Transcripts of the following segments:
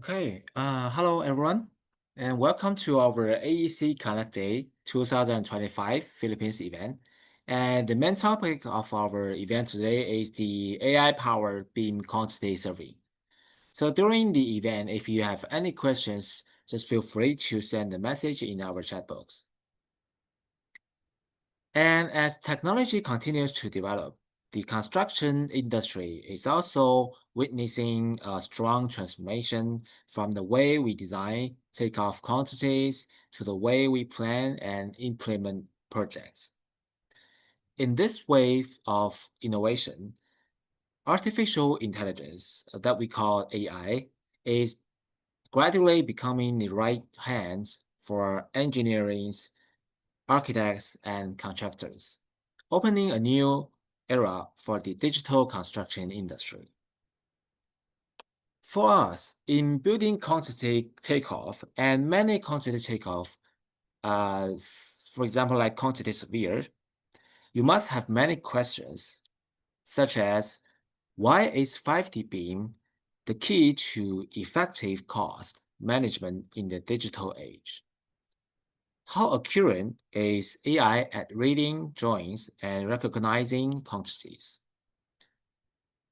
Hello everyone, and welcome to our AEC Connect Day 2025 Philippines event. And the main topic of our event today is the AI-powered beam quantity survey. So during the event, if you have any questions, just feel free to send a message in our chat box. And as technology continues to develop, the construction industry is also witnessing a strong transformation from the way we design takeoff quantities to the way we plan and implement projects. In this wave of innovation, artificial intelligence, that we call AI, is gradually becoming the right hands for engineering, architects, and contractors, opening a new era for the digital construction industry. For us, in building quantity takeoff and many quantity takeoff, for example, like quantity severe, you must have many questions, such as why is 5D beam the key to effective cost management in the digital age? How accurate is AI at reading drawings and recognizing quantities?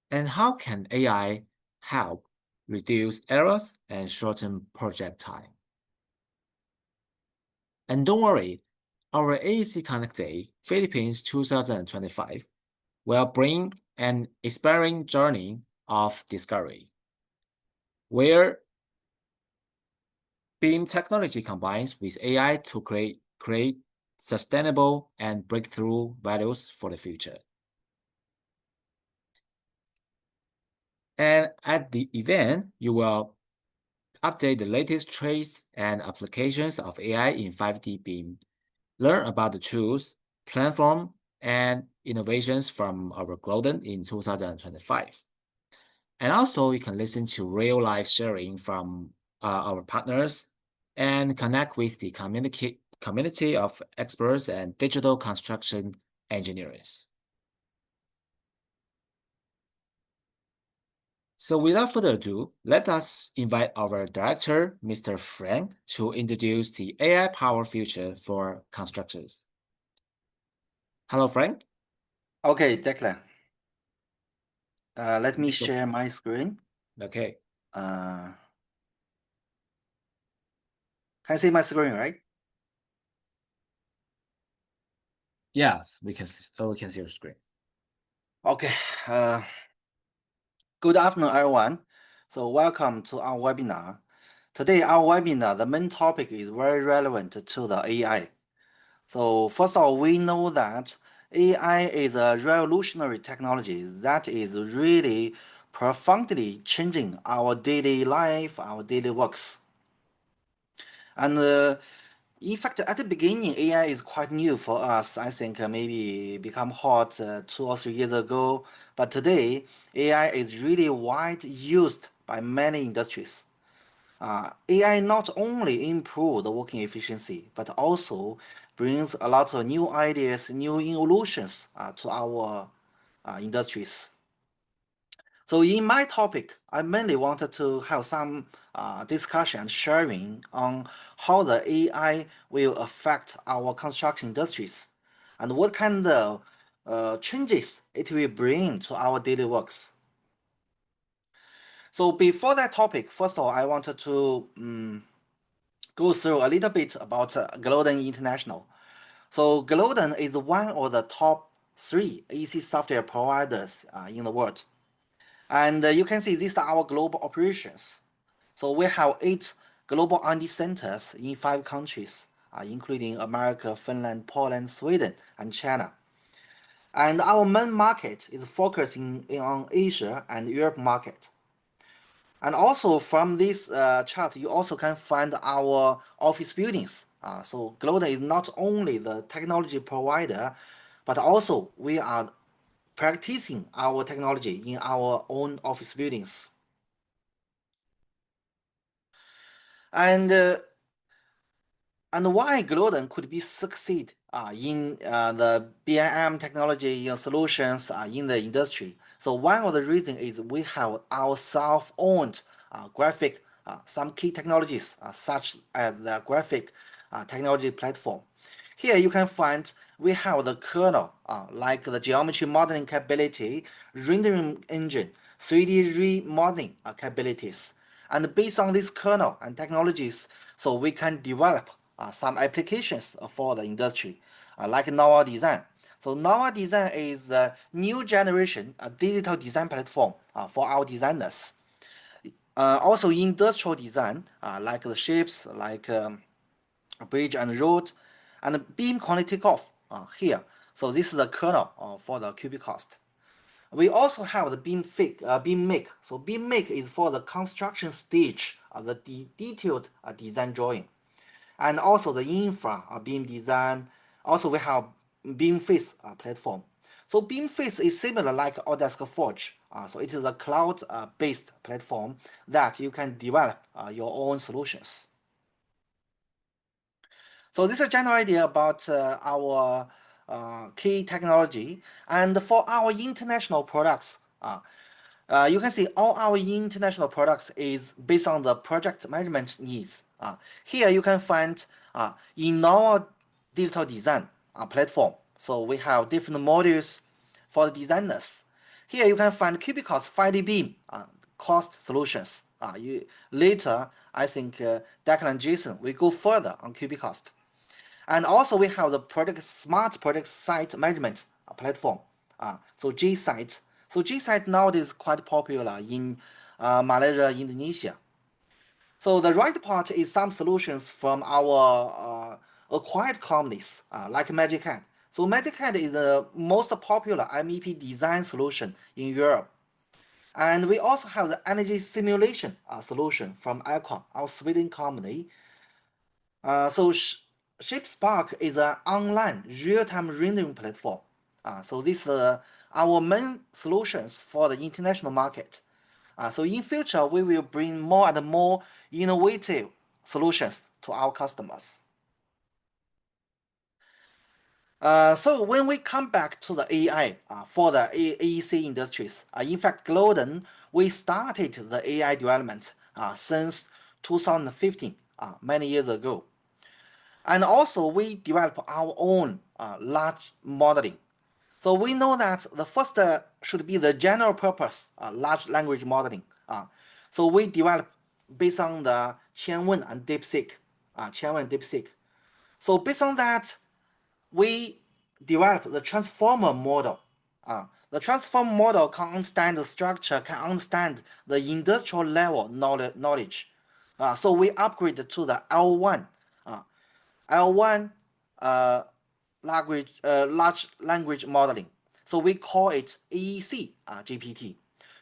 And how can AI help reduce errors and shorten project time? And don't worry, our AEC Connect Day Philippines 2025 will bring an inspiring journey of discovery, where beam technology combines with AI to create sustainable and breakthrough values for the future. And at the event, you will update the latest traits and applications of AI in 5D beam, learn about the tools, platform, and innovations from our Glodon in 2025. And also, you can listen to real-life sharing from our partners and connect with the community of experts and digital construction engineers. So without further ado, let us invite our director, Mr. Frank, to introduce the AI-powered future for constructors. Hello, Frank. Okay, Declan. Let me share my screen. Okay. Can you see my screen, right? Yes, we can see your screen. Okay. Good afternoon, everyone. So welcome to our webinar. Today, our webinar, the main topic is very relevant to the AI. So first of all, we know that AI is a revolutionary technology that is really profoundly changing our daily life, our daily works. And in fact, at the beginning, AI is quite new for us. I think maybe become hot 2 or 3 years ago. But today, AI is really widely used by many industries. AI not only improve the working efficiency, but also brings a lot of new ideas, new evolutions to our industries. So in my topic, I mainly wanted to have some discussion and sharing on how the AI will affect our construction industries and what kind of changes it will bring to our daily works. So before that topic, first of all, I wanted to go through a little bit about Glodon International. So Glodon is one of the top 3 AEC software providers in the world. And you can see these are our global operations. So we have 8 global R&D centers in 5 countries, including America, Finland, Poland, Sweden, and China. And our main market is focusing on Asia and Europe market. And also from this chart, you also can find our office buildings. So Glodon is not only the technology provider, but also we are practicing our technology in our own office buildings. And why Glodon could be succeed in the BIM technology solutions in the industry. So one of the reasons is we have our self-owned graphic some key technologies such as the graphic technology platform. Here you can find we have the kernel, like the geometry modeling capability, rendering engine, 3D remodeling capabilities. And based on this kernel and technologies, so we can develop some applications for the industry, like Nova Design. So Nova Design is a new generation digital design platform for our designers. Also industrial design, like the shapes, like bridge and road, and beam quality takeoff here. So this is the kernel for the Cubicost. We also have the beam make. So beam make is for the construction stage, the detailed design drawing, and also the infra beam design. Also we have beam face platform. So beam face is similar like Autodesk Forge. So it is a cloud-based platform that you can develop your own solutions. So this is a general idea about our key technology. And for our international products, you can see all our international products is based on the project management needs. Here you can find in our digital design platform. So we have different modules for the designers. Here you can find Cubicost 5D beam cost solutions. Later, I think Declan and Jason will go further on Cubicost. And also we have the smart project site management platform. So G-Site. So G-Site nowadays is quite popular in Malaysia, Indonesia. So the right part is some solutions from our acquired companies like MagicCAD. So MagicCAD is the most popular MEP design solution in Europe. And we also have the energy simulation solution from Aqua, our Sweden company. So ShipSpark is an online real-time rendering platform. So this is our main solutions for the international market. So in future, we will bring more and more innovative solutions to our customers. So when we come back to the AI for the AEC industries, in fact, Glodon, we started the AI development since 2015, many years ago. And also we develop our own large modeling. So we know that the first should be the general purpose large language modeling. So we develop based on the Qianwen and DeepSeek. So based on that, we develop the transformer model. The transformer model can understand the structure, can understand the industrial level knowledge. So we upgrade to the L1 L1 large language modeling. So we call it AEC GPT.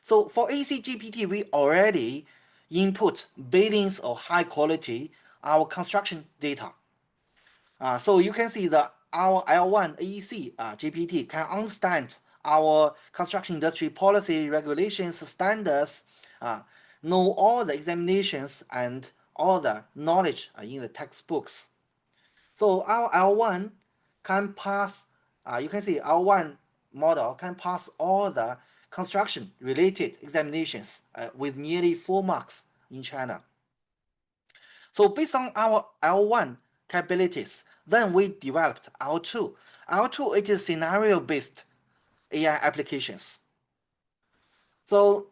So for AEC GPT, we already input billions of high quality our construction data. So you can see that our L1 AEC GPT can understand our construction industry policy, regulations, standards, know all the examinations and all the knowledge in the textbooks. So our L1 can pass, you can see L1 model can pass all the construction related examinations with nearly 4 marks in China. So based on our L1 capabilities, then we developed L2. L2 it is scenario based AI applications. So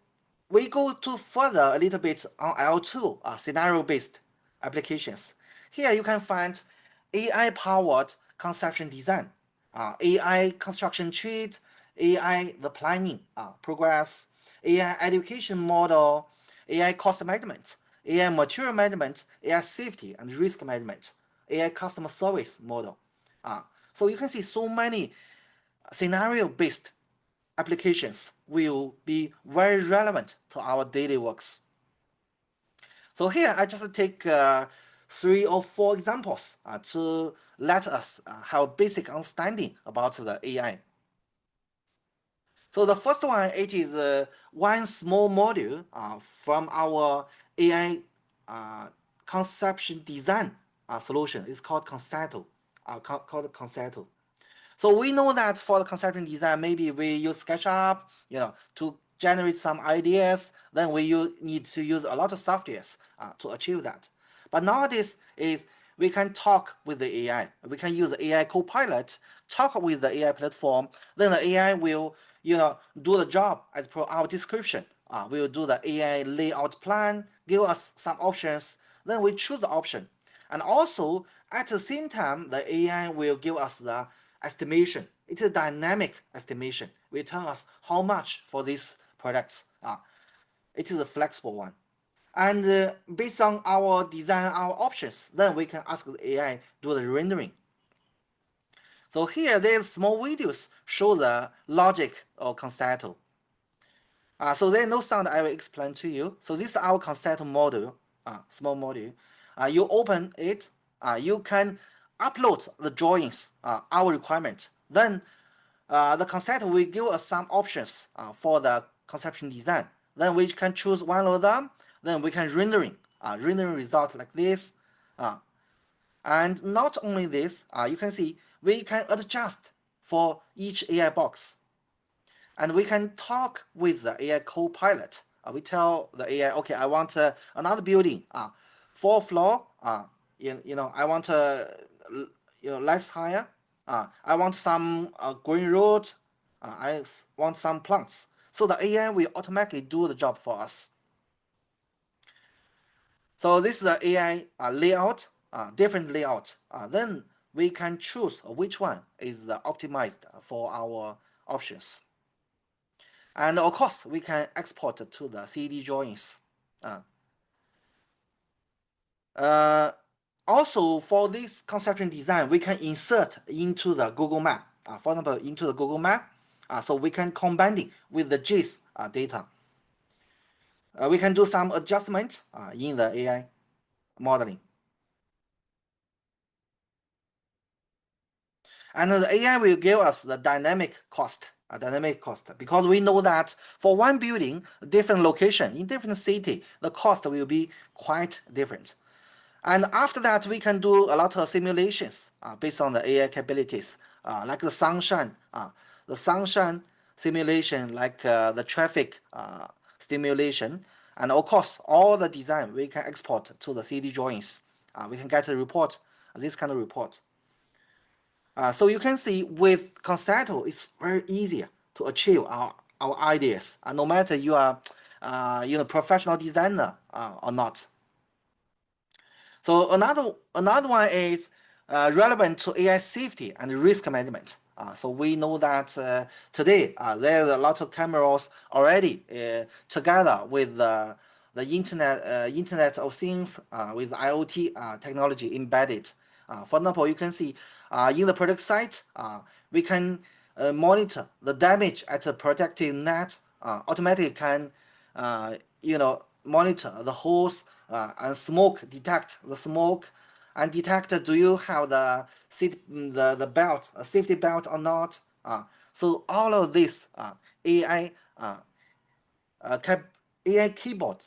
we go to further a little bit on L2 scenario based applications. Here you can find AI-powered conception design, AI construction treat, AI the planning progress, AI education model, AI cost management, AI material management, AI safety and risk management, AI customer service model. So you can see so many scenario-based applications will be very relevant to our daily works. So here I just take 3 or 4 examples to let us have a basic understanding about the AI. So the first one, it is one small module from our AI conception design solution. It's called Concerto. So we know that for the conception design, maybe we use SketchUp, to generate some ideas, then we need to use a lot of softwares to achieve that. But nowadays is we can talk with the AI. We can use the AI Copilot, talk with the AI platform. Then the AI will, do the job as per our description. We'll do the AI layout plan, give us some options. Then we choose the option. And also, at the same time, the AI will give us the estimation. It is a dynamic estimation. Will tell us how much for this product. It is a flexible one. And based on our design, our options, then we can ask the AI do the rendering. So here, there's small videos show the logic of concerto. So there's no sound I will explain to you. So this is our concerto module, small module. You open it, you can upload the drawings, our requirement. Then the concerto will give us some options for the conception design. Then we can choose one of them. Then we can rendering result like this. And not only this, you can see we can adjust for each AI box. And we can talk with the AI Copilot. We tell the AI, okay, I want another building, 4th floor. I want less higher. I want some green road. I want some plants. So the AI will automatically do the job for us. So this is the AI layout, different layout. Then we can choose which one is optimized for our options. And of course, we can export to the CD drawings. Also, for this conception design, we can insert into the Google Map. For example, into the Google Map, so we can combine it with the GIS data. We can do some adjustment in the AI modeling. And the AI will give us the dynamic cost, because we know that for one building, different location in different city, the cost will be quite different. And after that, we can do a lot of simulations based on the AI capabilities, like the sunshine simulation, like the traffic stimulation, and of course, all the design we can export to the 3D drawings. We can get a report, this kind of report. So you can see with Concerto, it's very easy to achieve our ideas, no matter you are professional designer or not. So another one is relevant to AI safety and risk management. So we know that today there's a lot of cameras already together with the Internet of Things with IoT technology embedded. For example, you can see in the product site, we can monitor the damage at a protective net. Automatically can monitor the hose and smoke, detect the smoke, and detect do you have the belt, a safety belt or not. So all of this AI AI keyboard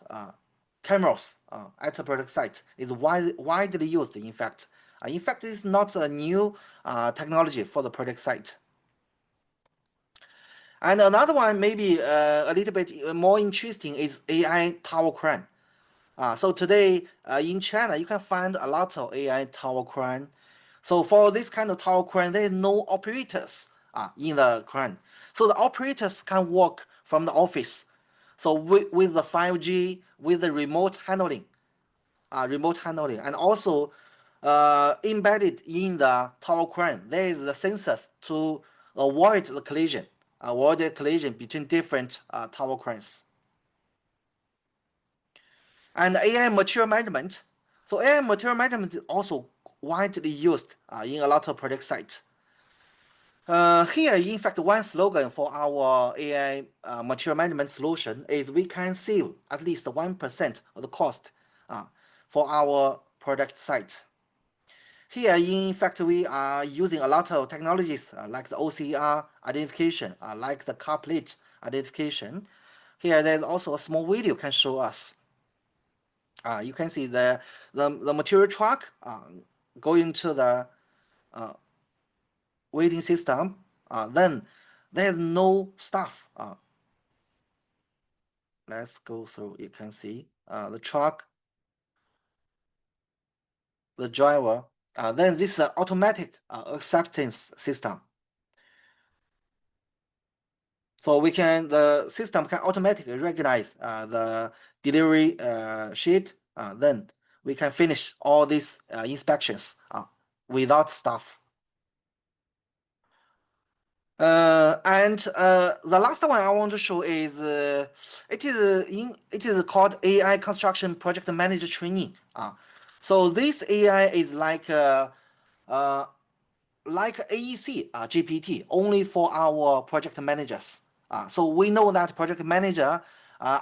cameras at the product site is widely used. In fact, it's not a new technology for the product site. And another one, maybe a little bit more interesting, is AI tower crane. So today in China, you can find a lot of AI tower crane. So for this kind of tower crane, there is no operators in the crane. So the operators can work from the office. So with the 5G, with the remote handling, and also embedded in the tower crane, there is the sensors to avoid the collision, between different tower cranes. And AI material management. So AI material management is also widely used in a lot of project sites. Here, in fact, one slogan for our AI material management solution is we can save at least 1% of the cost for our product site. Here, in fact, we are using a lot of technologies like the OCR identification, like the car plate identification. Here, there's also a small video can show us. You can see the material truck going to the waiting system. Then there's no staff let's go through. You can see the truck, the driver. Then this is the automatic acceptance system. So the system can automatically recognize the delivery sheet. Then we can finish all these inspections without staff. And the last one I want to show is it is called AI construction project manager training. So this AI is like AEC GPT only for our project managers. So we know that project manager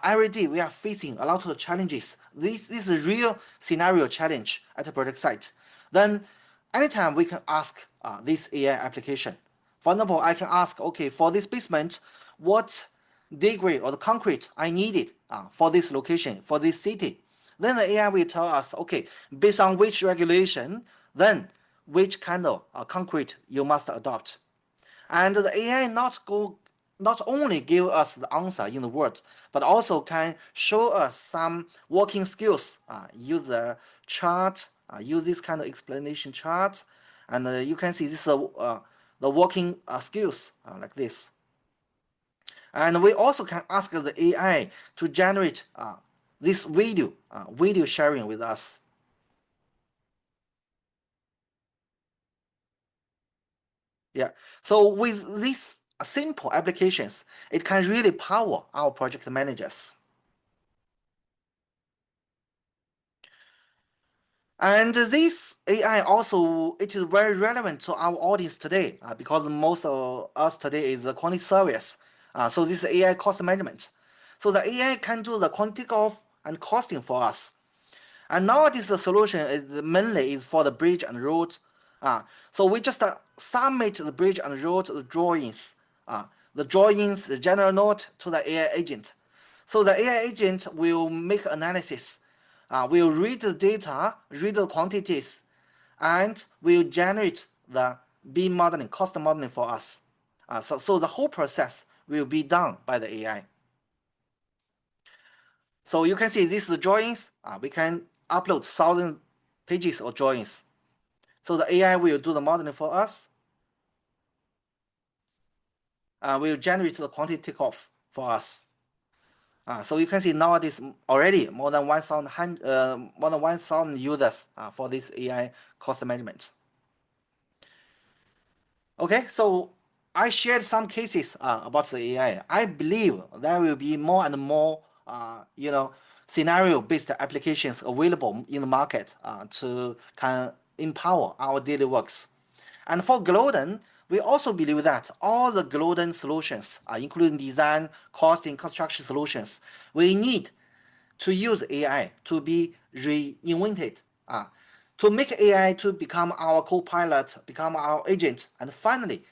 every day we are facing a lot of challenges. This is a real scenario challenge at the project site. Then anytime we can ask this AI application. For example, I can ask, okay, for this basement, what degree or the concrete I needed for this location, for this city. Then the AI will tell us, okay, based on which regulation, then which kind of concrete you must adopt. And the AI not only give us the answer in the word, but also can show us some working skills. Use the chart, use this kind of explanation chart, and you can see this the working skills like this. And we also can ask the AI to generate this video sharing with us. Yeah. So with these simple applications, it can really power our project managers. And this AI also, it is very relevant to our audience today because most of us today is the quantity service. So this is AI cost management. So the AI can do the quantity of and costing for us. And nowadays the solution is mainly is for the bridge and road. So we just submit the bridge and road drawings, the general note to the AI agent. So the AI agent will make analysis, will read the data, read the quantities, and will generate the beam modeling, cost modeling for us. So the whole process will be done by the AI. So you can see this is the drawings. We can upload 1,000 pages of drawings. So the AI will do the modeling for us. Will generate the quantity takeoff for us. So you can see nowadays already more than 1,000 users for this AI cost management. Okay, so I shared some cases about the AI. I believe there will be more and more, scenario-based applications available in the market to can empower our daily works. And for Glodon, we also believe that all the Glodon solutions, including design, costing, construction solutions, we need to use AI to be reinvented, to make AI to become our co-pilot, become our agent, and finally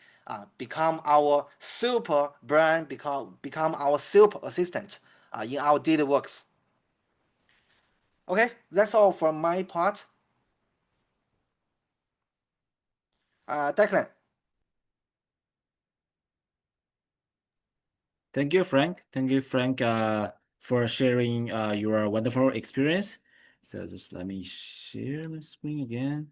become our super brain, become our super assistant in our daily works. Okay, that's all from my part. Declan. Thank you, Frank. Thank you, Frank, for sharing your wonderful experience. So just let me share my screen again.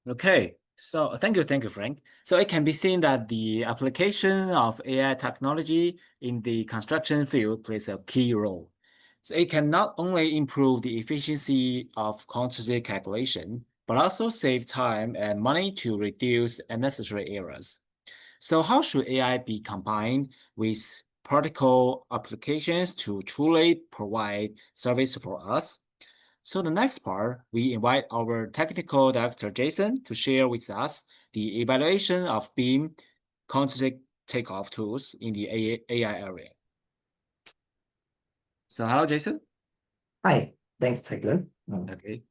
Okay, so thank you, Frank. So it can be seen that the application of AI technology in the construction field plays a key role. So it can not only improve the efficiency of quantity calculation, but also save time and money to reduce unnecessary errors. So how should AI be combined with practical applications to truly provide service for us? So the next part, we invite our technical director, Jason, to share with us the evaluation of beam quantity takeoff tools in the AI area. So hello, Jason. Hi, thanks, Tyler. Okay.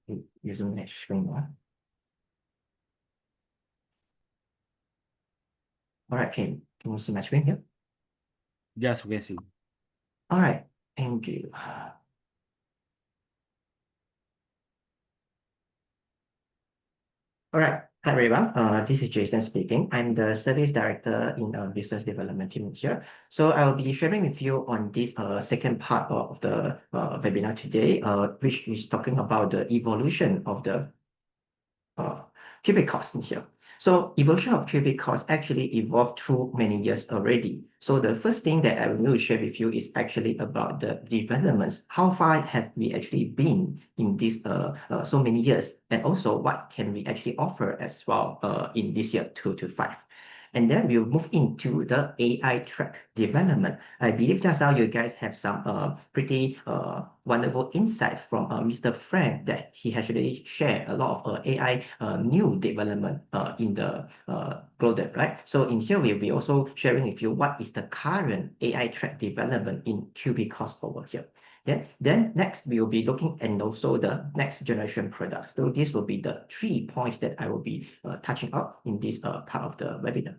Using my screen now. All right, can you see my screen here? Yes, we can see. All right, thank you. All right. Hi, everyone. This is Jason speaking. I'm the Service Director in Business Development team here. So I'll be sharing with you on this second part of the webinar today, which is talking about the evolution of the Cubicost in here. So evolution of Cubicost actually evolved through many years already. So the first thing that I will share with you is actually about the developments. How far have we actually been in this so many years? And also what can we actually offer as well in this year 2 to 5? And then we'll move into the AI track development. I believe just now you guys have some pretty wonderful insights from Mr. Frank that he actually shared a lot of AI new development in the Glodon, right? So in here, we'll be also sharing with you what is the current AI track development in Cubicost over here. Yeah. Then next, we will be looking and also the next generation products. So this will be the 3 points that I will be touching up in this part of the webinar.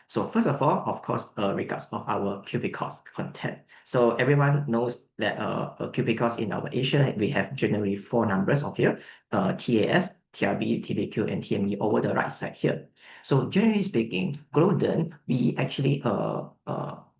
So first of all, of course, regards of our Cubicost content. So everyone knows that Cubicost in our Asia, we have generally 4 numbers of here, TAS, TRB, TBQ, and TME over the right side here. So generally speaking, Glodon, we actually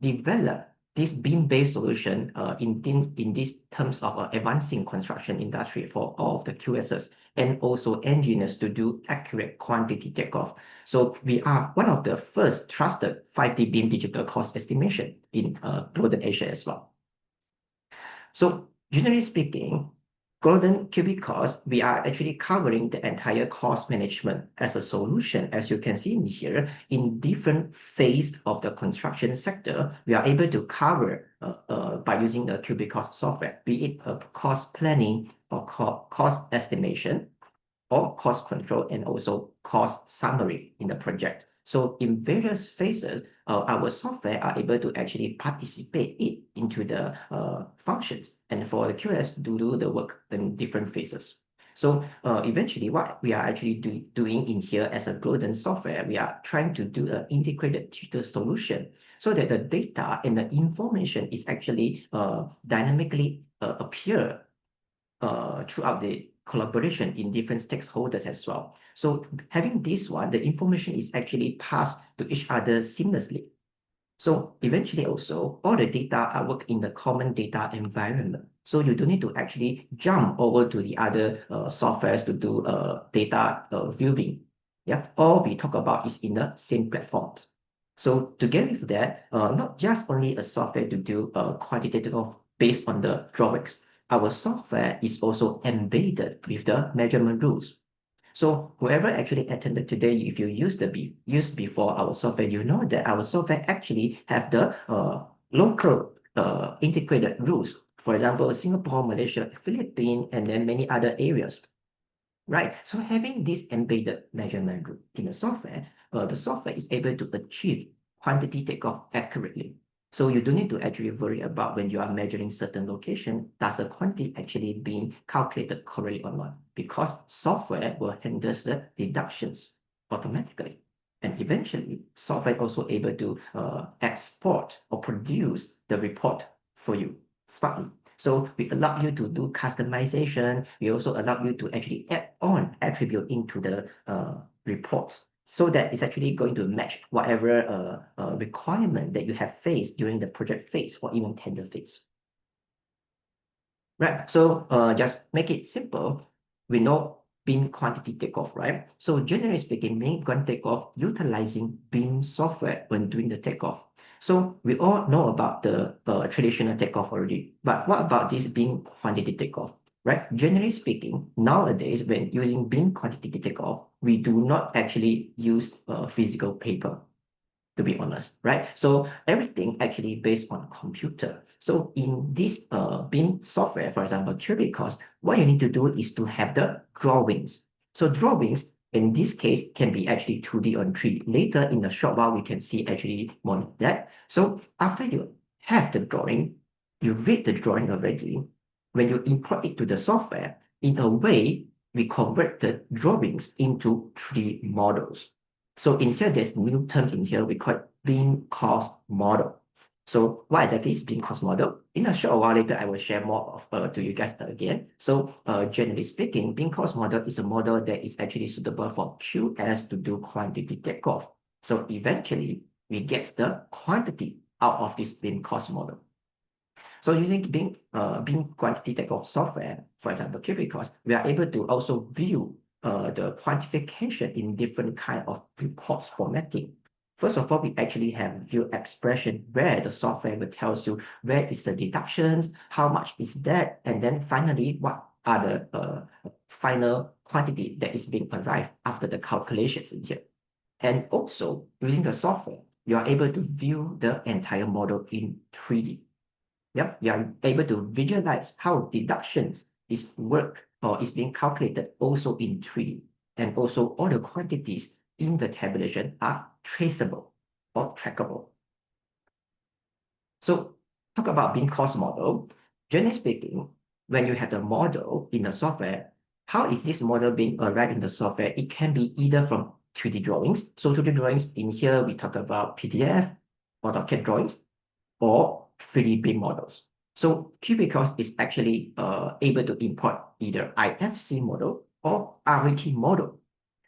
develop this beam-based solution in these terms of advancing construction industry for all of the QSs and also engineers to do accurate quantity takeoff. So we are one of the first trusted 5D beam digital cost estimation in Glodon Asia as well. So generally speaking, Glodon Cubicost, we are actually covering the entire cost management as a solution. As you can see in here, in different phase of the construction sector, we are able to cover by using the Cubicost software, be it a cost planning or cost estimation, or cost control, and also cost summary in the project. So in various phases, our software are able to actually participate into the functions and for the QS to do the work in different phases. So eventually what we are actually doing in here as a Glodon software, we are trying to do an integrated digital solution so that the data and the information is actually dynamically appear throughout the collaboration in different stakeholders as well. So having this one, the information is actually passed to each other seamlessly. So eventually also, all the data are work in the common data environment. So you don't need to actually jump over to the other softwares to do data viewing. Yeah, all we talk about is in the same platforms. So together with that, not just only a software to do quantitative based on the drawings, our software is also embedded with the measurement rules. So whoever actually attended today, if you used before our software, you know that our software actually have the local integrated rules. For example, Singapore, Malaysia, Philippines, and then many other areas. Right. So having this embedded measurement rule in the software is able to achieve quantity takeoff accurately. So you don't need to actually worry about when you are measuring certain location, does the quantity actually being calculated correctly or not? Because software will handle the deductions automatically. And eventually, software also able to export or produce the report for you smartly. So we allow you to do customization. We also allow you to actually add on attribute into the reports so that it's actually going to match whatever requirement that you have faced during the project phase or even tender phase. Right, so just make it simple. We know beam quantity takeoff, right? So generally speaking, beam quantity takeoff utilizing beam software when doing the takeoff. So we all know about the traditional takeoff already, but what about this beam quantity takeoff, right? Generally speaking, nowadays when using beam quantity takeoff, we do not actually use physical paper, to be honest, right? So everything actually based on computer. So in this BIM software, for example, Cubicost, what you need to do is to have the drawings. So drawings, in this case, can be actually 2D or 3D. Later in the short while, we can see actually more of that. So after you have the drawing, you read the drawing already. When you import it to the software, in a way, we convert the drawings into 3D models. So in here, there's new terms in here, we call it beam cost model. So what exactly is beam cost model? In a short while later, I will share more of to you guys again. So generally speaking, beam cost model is a model that is actually suitable for QS to do quantity takeoff. So eventually, we get the quantity out of this beam cost model. So using beam quantity takeoff software, for example, Cubicost, we are able to also view the quantification in different kind of reports formatting. First of all, we actually have view expression where the software will tells you where is the deductions, how much is that, and then finally, what are the final quantity that is being arrived after the calculations in here. And also, using the software, you are able to view the entire model in 3D. Yep, you are able to visualize how deductions is work or is being calculated also in 3D. And also all the quantities in the tabulation are traceable or trackable. So talk about beam cost model. Generally speaking, when you have the model in the software, how is this model being arrived in the software? It can be either from 2D drawings. So 2D drawings in here, we talk about PDF or AutoCAD drawings or 3D BIM models. So Cubicost is actually able to import either IFC model or RET model.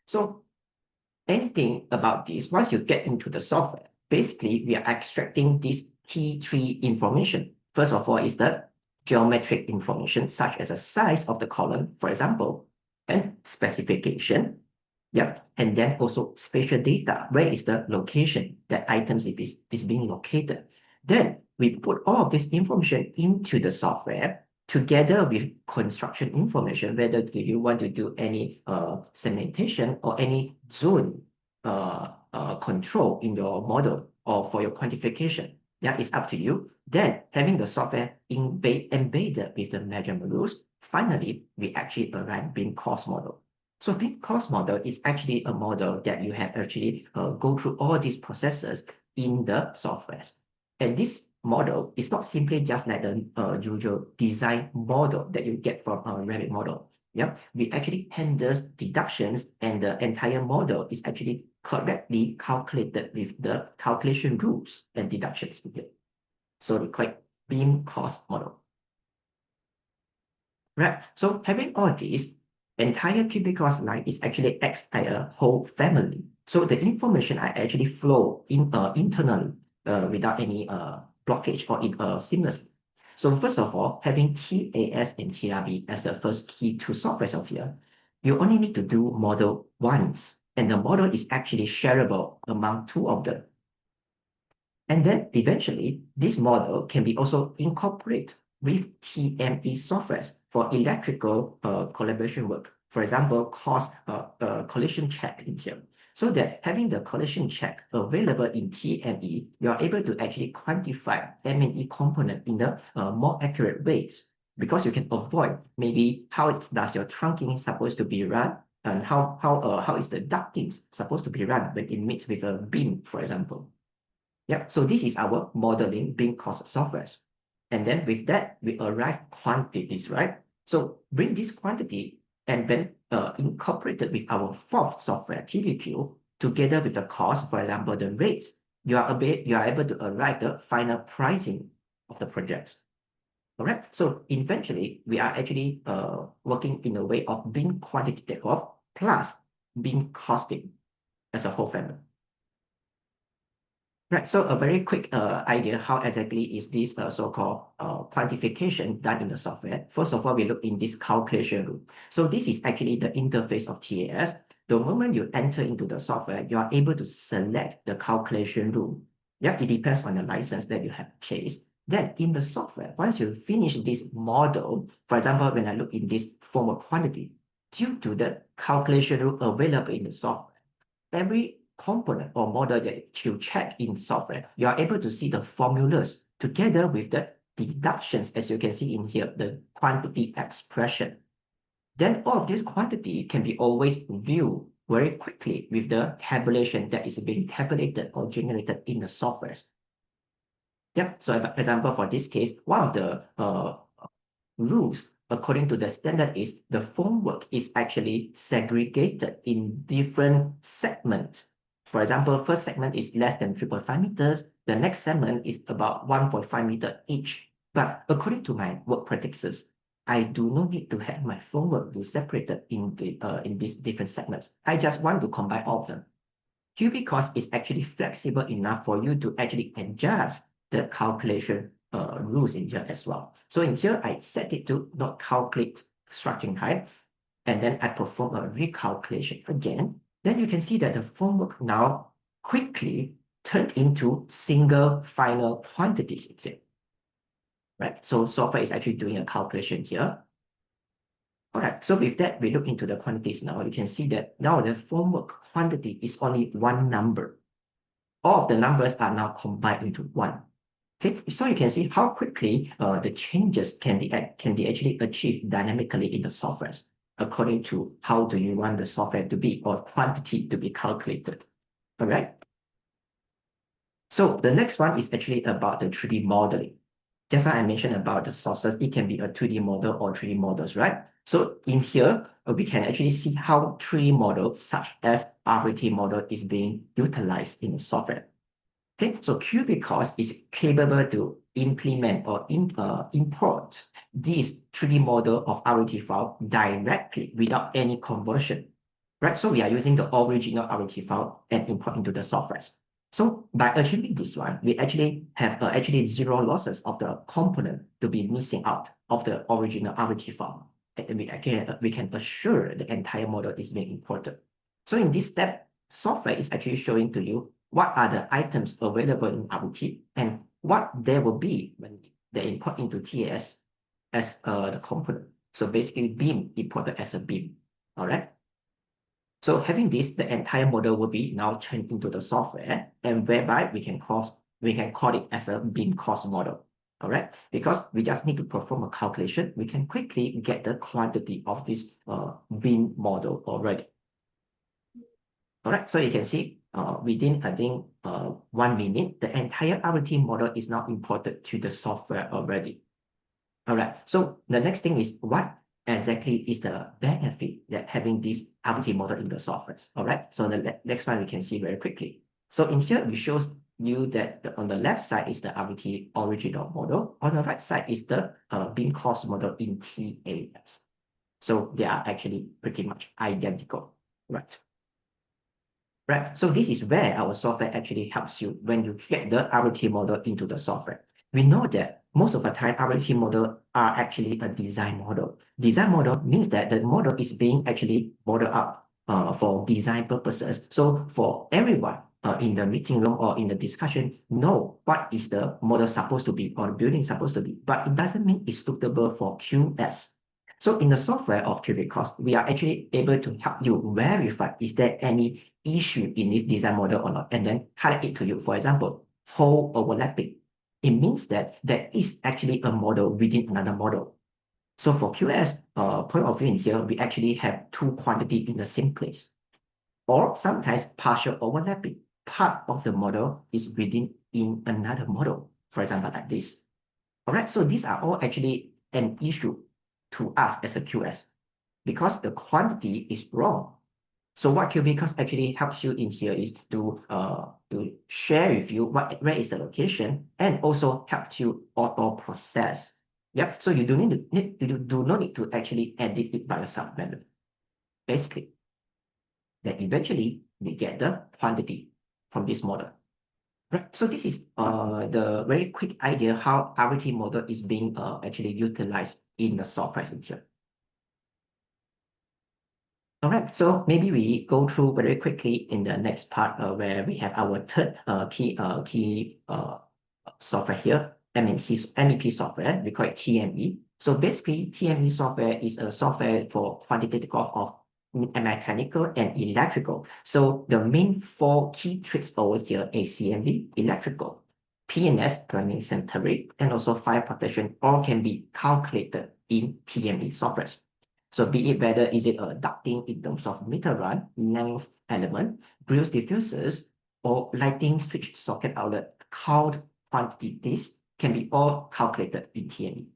So anything about this, once you get into the software, basically we are extracting this key three information. First of all is the geometric information such as the size of the column, for example, and specification. Yep. And then also spatial data. Where is the location that items is being located? Then we put all of this information into the software together with construction information, whether do you want to do any segmentation or any zone control in your model or for your quantification. That is up to you. Then having the software embedded with the measurement rules, finally, we actually arrive beam cost model. So beam cost model is actually a model that you have actually go through all these processes in the software. And this model is not simply just like the usual design model that you get from a Revit model. Yeah, we actually handle deductions and the entire model is actually correctly calculated with the calculation rules and deductions here. So we call it beam cost model. Right, so having all this, entire Cubicost line is actually acts like a whole family. So the information are actually flow internally without any blockage or seamlessly. So first of all, having TAS and TRB as the first key two softwares of here, you only need to do model once, and the model is actually shareable among two of them. And then eventually, this model can be also incorporated with TME softwares for electrical collaboration work. For example, cost collision check in here. So that having the collision check available in TME, you are able to actually quantify M&E component in the more accurate ways, because you can avoid maybe how does your trunking supposed to be run and how is the ducting supposed to be run when it meets with a beam, for example. Yep, so this is our modeling beam cost softwares. And then with that, we arrive quantities, right? So bring this quantity and then incorporated with our fourth software, TBQ, together with the cost, for example, the rates, you are able to arrive the final pricing of the projects. All right, so eventually we are actually working in a way of beam quantity takeoff plus beam costing as a whole family. Right, so a very quick idea how exactly is this so-called quantification done in the software. First of all, we look in this calculation rule. So this is actually the interface of TAS. The moment you enter into the software, you are able to select the calculation rule. Yep, it depends on the license that you have purchased. Then in the software, once you finish this model, for example, when I look in this form of quantity, due to the calculation rule available in the software, every component or model that you check in software, you are able to see the formulas together with the deductions, as you can see in here, the quantity expression. Then all of this quantity can be always viewed very quickly with the tabulation that is being tabulated or generated in the softwares. Yep, so for example, for this case, one of the rules according to the standard is the formwork is actually segregated in different segments. For example, first segment is less than 3.5 meters, The next segment is about 1.5 meter each. But according to my work practices, I do not need to have my framework to separate it in these different segments. I just want to combine all of them. Cubicost is actually flexible enough for you to actually adjust the calculation rules in here as well. So in here, I set it to not calculate structuring height, and then I perform a recalculation again. Then you can see that the framework now quickly turned into single final quantities in here. Right? So software is actually doing a calculation here. All right, so with that, we look into the quantities now. You can see that now the framework quantity is only one number. All of the numbers are now combined into one. Okay, so you can see how quickly the changes can be actually achieved dynamically in the software according to how do you want the software to be or quantity to be calculated. All right. So the next one is actually about the 3D modeling. Just like I mentioned about the sources, it can be a 2D model or 3D models, right? So in here, we can actually see how 3D models such as RVT model is being utilized in the software. Okay, so Cubicost is capable to implement or import this 3D model of RVT file directly without any conversion, right? So we are using the original RVT file and import into the software. So by achieving this one, we actually have actually zero losses of the component to be missing out of the original RVT file. And we can assure the entire model is being imported. So in this step, software is actually showing to you what are the items available in RVT and what there will be when they import into TAS as the component. So basically beam imported as a beam, all right? So having this, the entire model will be now turned into the software, and whereby we can call it as a beam cost model. All right, because we just need to perform a calculation, we can quickly get the quantity of this beam model already. All right, so you can see within, I think, 1 minute, the entire RVT model is now imported to the software already. All right, so the next thing is what exactly is the benefit that having this RVT model in the software. All right, so the next one we can see very quickly. So in here, we shows you that on the left side is the RVT original model. On the right side is the beam cost model in TAS. So they are actually pretty much identical, right? Right, so this is where our software actually helps you when you get the RVT model into the software. We know that most of the time RVT model are actually a design model. Design model means that the model is being actually modeled up for design purposes. So for everyone in the meeting room or in the discussion, know what is the model supposed to be or the building supposed to be, but it doesn't mean it's suitable for QS. So in the software of Cubicost, we are actually able to help you verify is there any issue in this design model or not, and then highlight it to you. For example, hole overlapping. It means that there is actually a model within another model. So for QS point of view in here, we actually have two quantity in the same place. Or sometimes partial overlapping. Part of the model is within in another model, for example, like this. All right, so these are all actually an issue to us as a QS because the quantity is wrong. So what Cubicost actually helps you in here is to share with you where is the location and also helps you auto process. Yep. So you do not need to actually edit it by yourself manually. Basically, then eventually we get the quantity from this model. Right. So this is the very quick idea how RVT model is being actually utilized in the software in here. All right, so maybe we go through very quickly in the next part where we have our third key software here, MEP software. We call it TME. So basically, TME software is a software for quantitative of mechanical and electrical. So the main four key traits over here is CMV, electrical, PNS, plumbing sanitary, and also fire protection, all can be calculated in TME software. So be it whether is it a ducting in terms of meter run, length element, grills diffusers, or lighting switch socket outlet, count quantities can be all calculated in TME.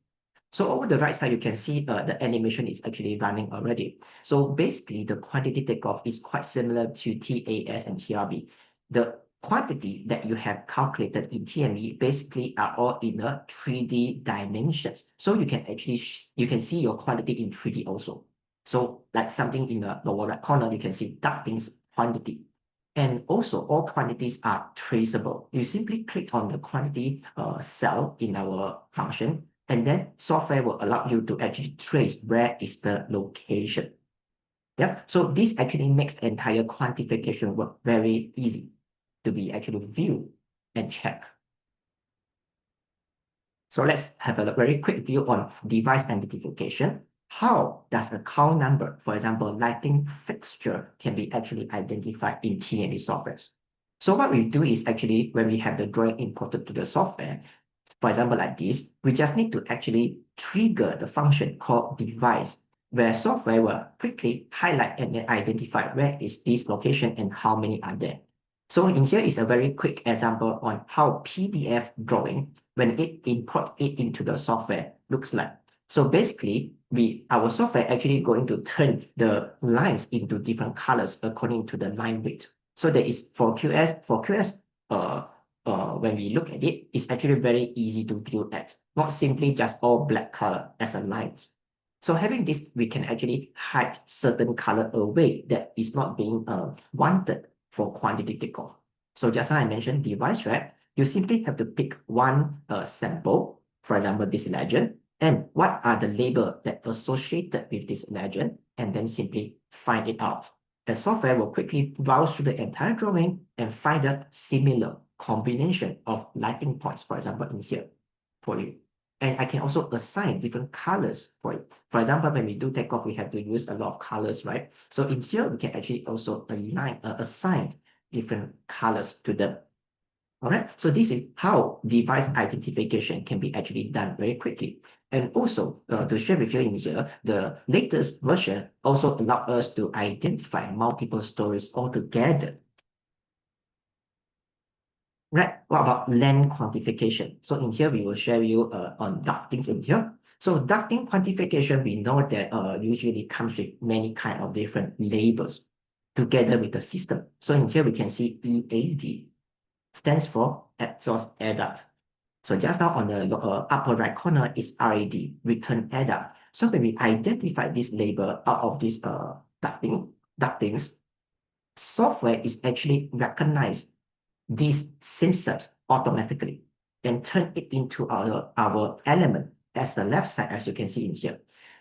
So over the right side, you can see the animation is actually running already. So basically, the quantity takeoff is quite similar to TAS and TRB. The quantity that you have calculated in TME basically are all in the 3D dimensions. So you can actually you can see your quantity in 3D also. So like something in the lower right corner, you can see ductings quantity. And also all quantities are traceable. You simply click on the quantity cell in our function, and then software will allow you to actually trace where is the location. Yep. So this actually makes entire quantification work very easy to be actually viewed and check. So let's have a very quick view on device identification. How does a count number, for example, lighting fixture, can be actually identified in TND softwares? So what we do is actually when we have the drawing imported to the software, for example, like this, we just need to actually trigger the function called device, where software will quickly highlight and then identify where is this location and how many are there. So in here is a very quick example on how PDF drawing, when it import it into the software, looks like. So basically, our software actually going to turn the lines into different colors according to the line width. So there is for QS, when we look at it, it's actually very easy to view at, not simply just all black color as a lines. So having this, we can actually hide certain color away that is not being wanted for quantity takeoff. So just as I mentioned, device wrap, you simply have to pick one sample, for example, this legend, and what are the labels that associated with this legend, and then simply find it out. The software will quickly browse through the entire drawing and find a similar combination of lighting points, for example, in here for you. And I can also assign different colors for it. For example, when we do takeoff, we have to use a lot of colors, right? So in here, we can actually also assign different colors to them. All right, so this is how device identification can be actually done very quickly. And also, to share with you in here, the latest version also allow us to identify multiple stories altogether. Right, what about land quantification? So in here, we will share you on ductings in here. So ducting quantification, we know that usually comes with many kind of different labels together with the system. So in here, we can see EAD stands for exhaust air duct. So just now on the upper right corner is RAD, return air duct. So when we identify this label out of this ductings, software is actually recognize these symptoms automatically and turn it into our element as the left side, as you can see in here.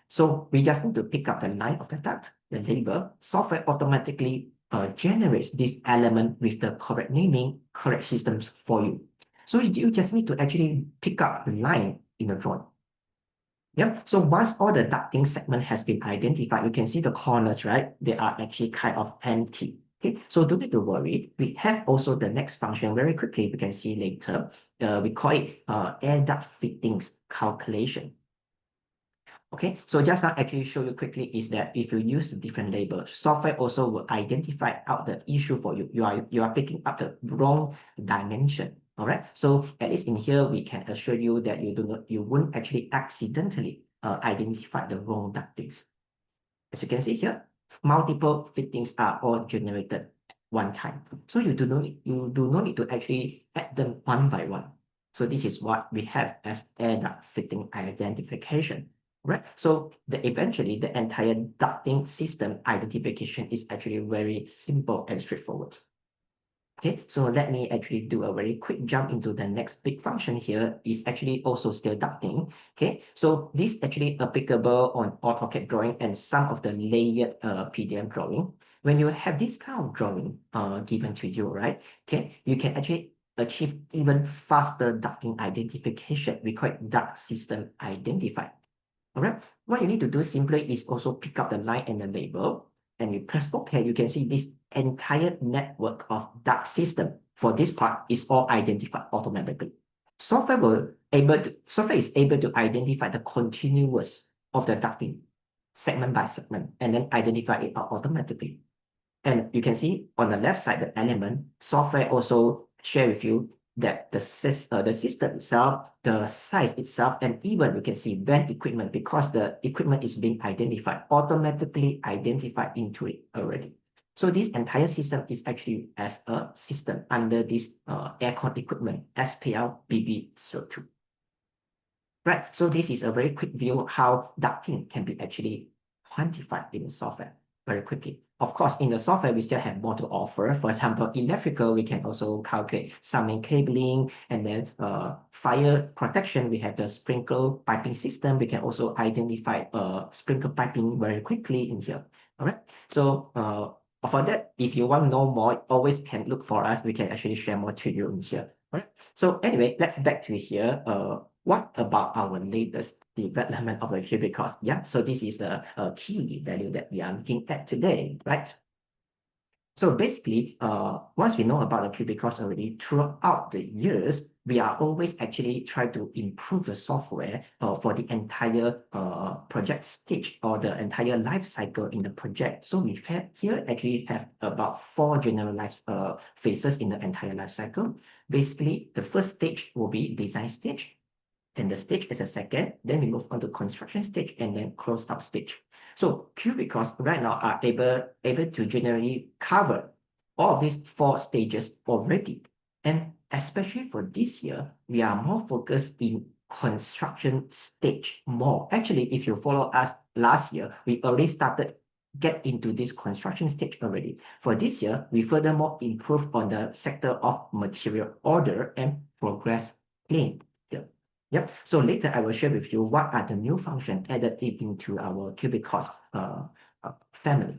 So we just need to pick up the line of the duct, the label. Software automatically generates this element with the correct naming, correct systems for you. So you just need to actually pick up the line in the drawing. Yep. So once all the ducting segment has been identified, you can see the corners, right? They are actually kind of empty. Okay, so don't need to worry. We have also the next function very quickly. We can see later. We call it air duct fittings calculation. Okay, so just now actually show you quickly is that if you use the different labels, software also will identify out the issue for you. You are picking up the wrong dimension. All right, so at least in here we can assure you that you won't actually accidentally identify the wrong ductings. As you can see here, multiple fittings are all generated one time. So you do not need to actually add them one by one. So this is what we have as air duct fitting identification. Right, so eventually the entire ducting system identification is actually very simple and straightforward. Okay, so let me actually do a very quick jump into the next big function here is actually also still ducting. Okay, so this actually applicable on AutoCAD drawing and some of the layered PDM drawing. When you have this kind of drawing given to you, right? Okay, you can actually achieve even faster ducting identification. We call it duct system identified. All right, what you need to do simply is also pick up the line and the label, and you press OK. You can see this entire network of duct system for this part is all identified automatically. Software is able to identify the continuous of the ducting segment by segment and then identify it out automatically. And you can see on the left side, the element, software also share with you that the system itself, the size itself, and even you can see van equipment because the equipment is being identified, automatically identified into it already. So this entire system is actually as a system under this aircon equipment SPL BB02. Right, so this is a very quick view how ducting can be actually quantified in the software very quickly. Of course, in the software, we still have more to offer. For example, electrical, we can also calculate summing cabling, and then fire protection, we have the sprinkler piping system. We can also identify sprinkler piping very quickly in here. All right, so for that, if you want to know more, always can look for us. We can actually share more to you in here. All right, so anyway, let's back to here. What about our latest development of the Cubicost? Yeah, so this is the key value that we are looking at today, right? So basically, once we know about the Cubicost already, throughout the years, we are always actually trying to improve the software for the entire project stage or the entire life cycle in the project. So we here actually have about 4 general life phases in the entire life cycle. Basically, the first stage will be design stage. And the stage is a second, then we move on to construction stage and then close up stage. So Cubicost right now are able to generally cover all of these 4 stages already. And especially for this year, we are more focused in construction stage more. Actually, if you follow us last year, we already started get into this construction stage already. For this year, we furthermore improve on the sector of material order and progress claim. Yep. So later I will share with you what are the new functions added into our Cubicost family.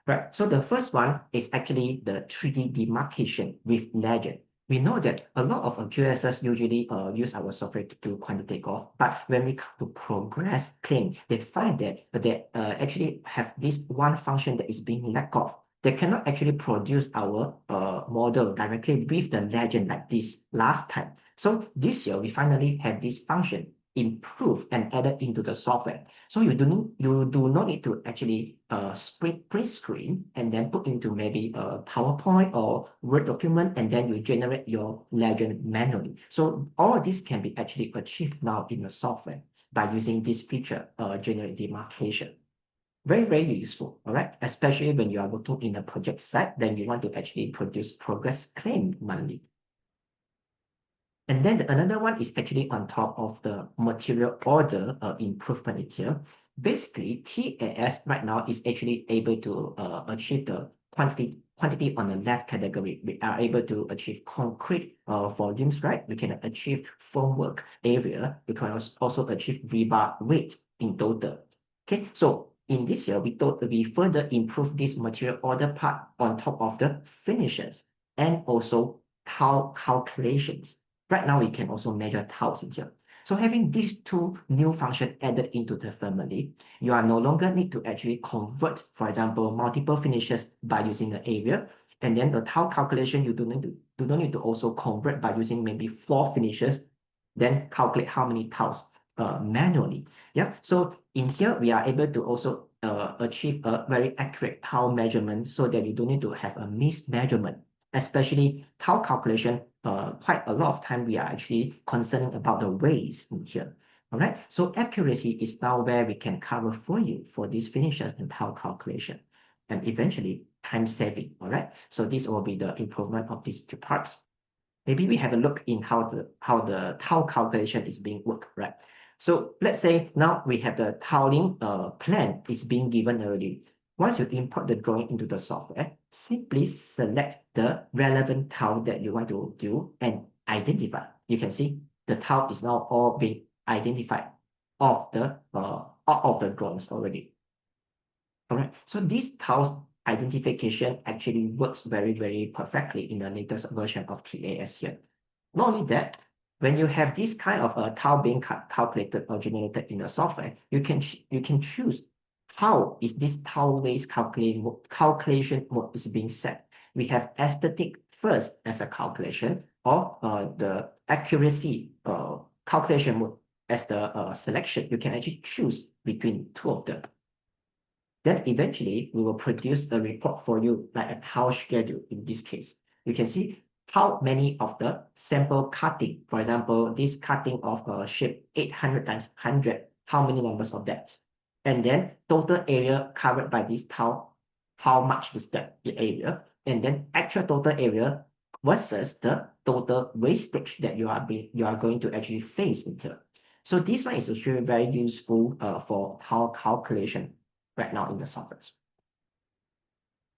Right. So the first one is actually the 3D demarcation with legend. We know that a lot of QSs usually use our software to do quantity takeoff, but when we come to progress claim, they find that they actually have this one function that is being lack of. They cannot actually produce our model directly with the legend like this last time. So this year, we finally have this function improved and added into the software. So you do not need to actually print screen and then put into maybe a PowerPoint or Word document, and then you generate your legend manually. So all of this can be actually achieved now in the software by using this feature, generate demarcation. Very, very useful, all right? Especially when you are working in a project site, then you want to actually produce progress claim monthly. And then another one is actually on top of the material order improvement in here. Basically, TAS right now is actually able to achieve the quantity on the left category. We are able to achieve concrete volumes, right? We can achieve formwork area. We can also achieve rebar weight in total. Okay, so in this year, we further improve this material order part on top of the finishes and also tile calculations. Right now, we can also measure tiles in here. So having these 2 new functions added into the family, you are no longer need to actually convert, for example, multiple finishes by using the area. And then the tile calculation, you do not need to also convert by using maybe floor finishes, then calculate how many tiles manually. Yeah. So in here, we are able to also achieve a very accurate tile measurement so that you don't need to have a mismeasurement. Especially tile calculation, quite a lot of time we are actually concerned about the waste in here. All right, so accuracy is now where we can cover for you for these finishes and tile calculation, and eventually time saving. All right, so this will be the improvement of these 2 parts. Maybe we have a look in how the tile calculation is being worked, right? So let's say now we have the tiling plan is being given already. Once you import the drawing into the software, simply select the relevant tile that you want to do and identify. You can see the tile is now all being identified of the drawings already. All right, so this tiles identification actually works very, very perfectly in the latest version of TAS here. Not only that, when you have this kind of a tile being calculated or generated in the software, you can choose how is this tile waste calculation mode is being set. We have aesthetic first as a calculation, or the accuracy calculation mode as the selection. You can actually choose between 2 of them. Then eventually we will produce a report for you like a tile schedule in this case. You can see how many of the sample cutting, for example, this cutting of a shape 800 times 100, how many numbers of that? And then total area covered by this tile, how much is the area, and then actual total area versus the total wastage that you are going to actually face in here. So this one is actually very useful for our calculation right now in the software.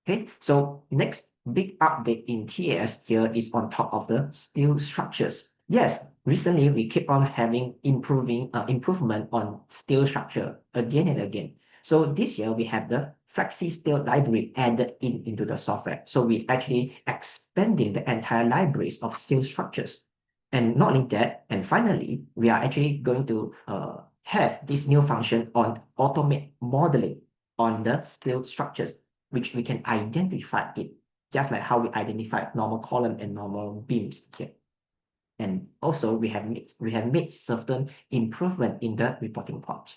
Okay, so next big update in TAS here is on top of the steel structures. Yes, recently we keep on having improvement on steel structure again and again. So this year we have the Flexi Steel library added into the software. So we actually expanding the entire libraries of steel structures. And not only that, and finally, we are actually going to have this new function on automate modeling on the steel structures, which we can identify it, just like how we identify normal column and normal beams here. And also we have made certain improvement in the reporting part.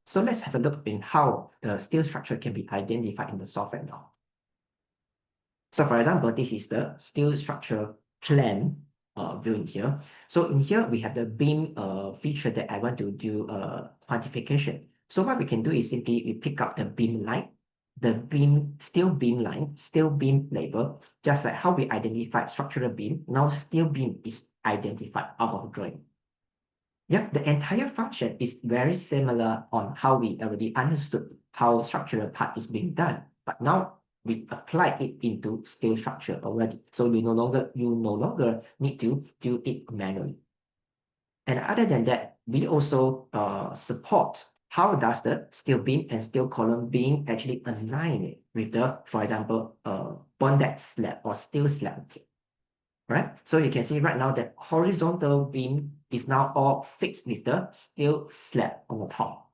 So let's have a look in how the steel structure can be identified in the software now. So for example, this is the steel structure plan view in here. So in here, we have the beam feature that I want to do quantification. So what we can do is simply we pick up the beam line, the steel beam line, steel beam label, just like how we identified structural beam. Now steel beam is identified out of drawing. Yep, the entire function is very similar on how we already understood how structural part is being done. But now we apply it into steel structure already. So you no longer need to do it manually. And other than that, we also support how does the steel beam and steel column being actually aligned with the, for example, bonded slab or steel slab. Right? So you can see right now that horizontal beam is now all fixed with the steel slab on the top.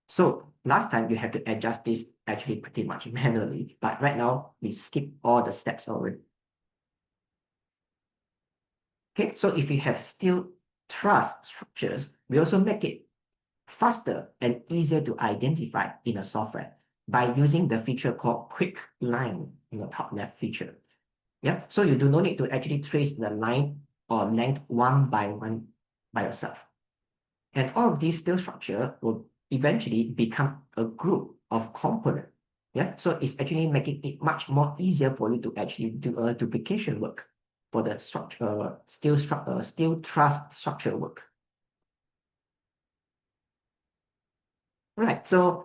So last time you have to adjust this actually pretty much manually, but right now we skip all the steps already. Okay, so if you have steel truss structures, we also make it faster and easier to identify in a software by using the feature called quick line in the top left feature. Yeah, so you do not need to actually trace the line or length one by yourself. And all of these steel structure will eventually become a group of components. Yeah, so it's actually making it much more easier for you to actually do a duplication work for the structure, steel truss structure work. Right, so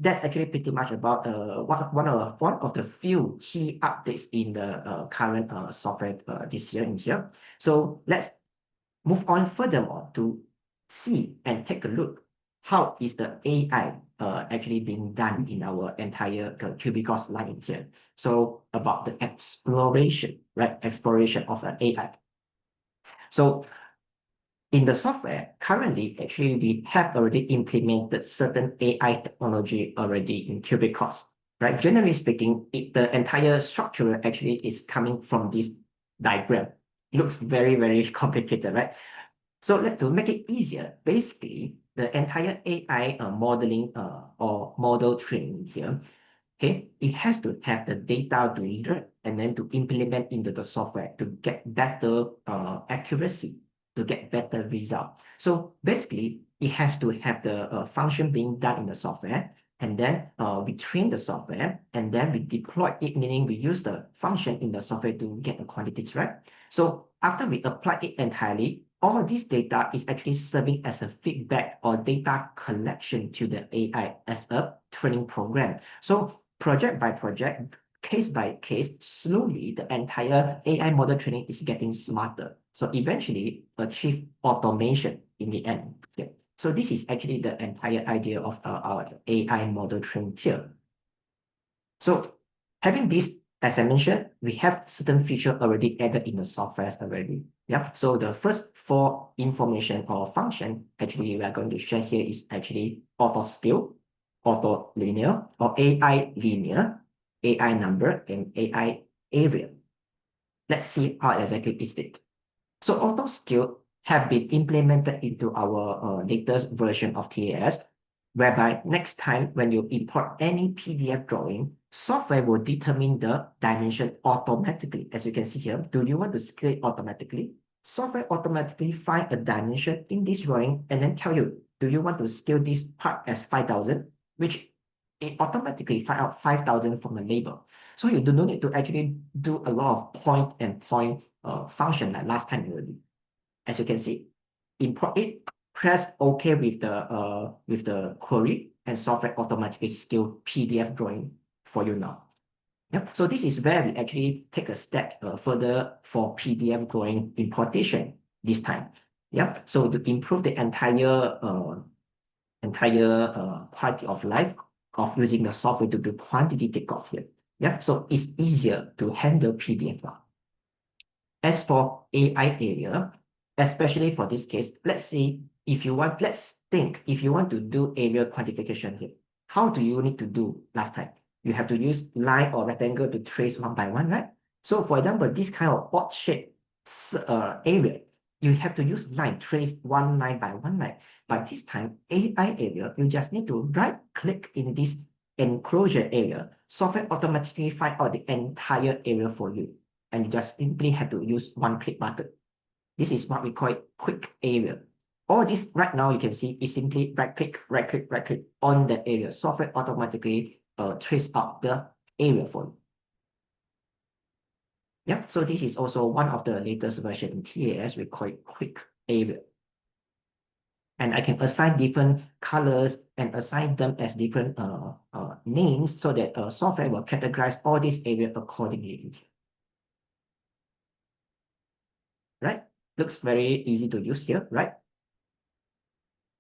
that's actually pretty much about one of the few key updates in the current software this year in here. So let's move on furthermore to see and take a look how is the AI actually being done in our entire Cubicost line in here. So about the exploration, right? Exploration of an AI. So in the software, currently, actually, we have already implemented certain AI technology already in Cubicost, right? Generally speaking, the entire structure actually is coming from this diagram. It looks very, very complicated, right? So to make it easier, basically, the entire AI modeling or model training here, okay, it has to have the data to learn and then to implement into the software to get better accuracy, to get better result. So basically, it has to have the function being done in the software, and then we train the software, and then we deploy it, meaning we use the function in the software to get the quantities, right? So after we apply it entirely, all of this data is actually serving as a feedback or data collection to the AI as a training program. So project by project, case by case, slowly the entire AI model training is getting smarter. So eventually achieve automation in the end. Yeah. So this is actually the entire idea of our AI model training here. So having this, as I mentioned, we have certain feature already added in the software already. Yeah. So the first four information or function actually we are going to share here is actually auto scale, auto linear, or AI linear, AI number, and AI area. Let's see how exactly is it. So auto scale have been implemented into our latest version of TAS, whereby next time when you import any PDF drawing, software will determine the dimension automatically. As you can see here, do you want to scale it automatically? Software automatically find a dimension in this drawing and then tell you, do you want to scale this part as 5,000, which it automatically find out 5,000 from the label. So you do not need to actually do a lot of point and point function like last time already. As you can see, import it, press OK with the query, and software automatically scale PDF drawing for you now. Yep. So this is where we actually take a step further for PDF drawing importation this time. Yep. So to improve the entire quality of life of using the software to do quantity takeoff here. Yep. So it's easier to handle PDF now. As for AI area, especially for this case, let's say if you want, let's think if you want to do area quantification here, how do you need to do last time? You have to use line or rectangle to trace one by one, right? So for example, this kind of odd shape area, you have to use line, trace one line by one line. But this time, AI area, you just need to right click in this enclosure area. Software automatically find out the entire area for you. And you just simply have to use one click button. This is what we call it quick area. All this right now you can see is simply right click on the area. Software automatically trace out the area for you. Yep, so this is also one of the latest version in TAS. We call it quick area. And I can assign different colors and assign them as different names so that software will categorize all these areas accordingly. Right? Looks very easy to use here, right?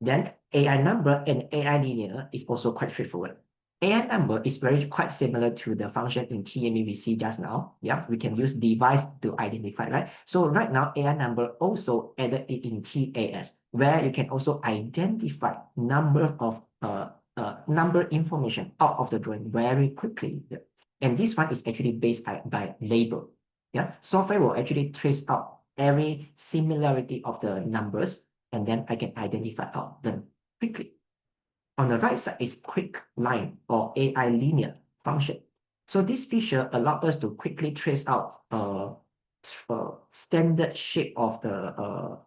Then AI number and AI linear is also quite straightforward. AI number is quite similar to the function in TME we see just now. Yeah, we can use device to identify, right? So right now, AI number also added it in TAS, where you can also identify number of number information out of the drawing very quickly. Yeah. And this one is actually based by label. Yeah, software will actually trace out every similarity of the numbers, and then I can identify out them quickly. On the right side is quick line or AI linear function. So this feature allows us to quickly trace out standard shape of the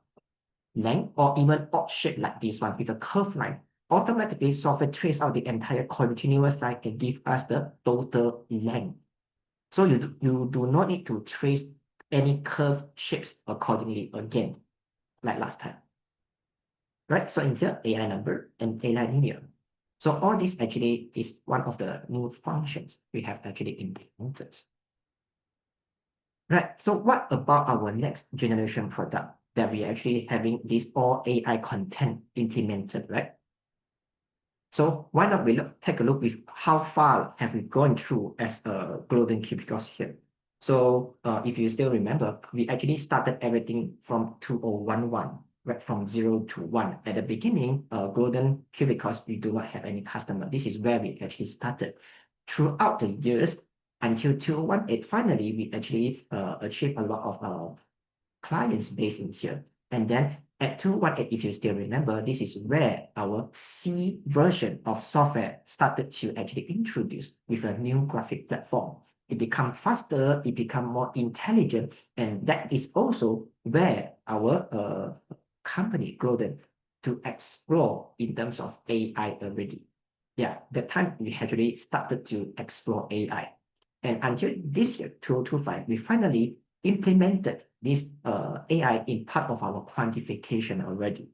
length or even odd shape like this one with a curved line. Automatically, software trace out the entire continuous line and give us the total length. So you do not need to trace any curved shapes accordingly again, like last time. Right? So in here, AI number and AI linear. So all this actually is one of the new functions we have actually implemented. Right. So what about our next generation product that we actually having this all AI content implemented, right? So why not we take a look with how far have we gone through as a Glodon Cubicost here. So if you still remember, we actually started everything from 2011, right, from 0 to 1. At the beginning, Glodon Cubicost, we do not have any customer. This is where we actually started. Throughout the years, until 2018, finally, we actually achieved a lot of clients based in here. And then at 218, if you still remember, this is where our C version of software started to actually introduce with a new graphic platform. It become faster, it become more intelligent, and that is also where our company Glodon to explore in terms of AI already. Yeah, that time we actually started to explore AI. And until this year, 2025, we finally implemented this AI in part of our quantification already.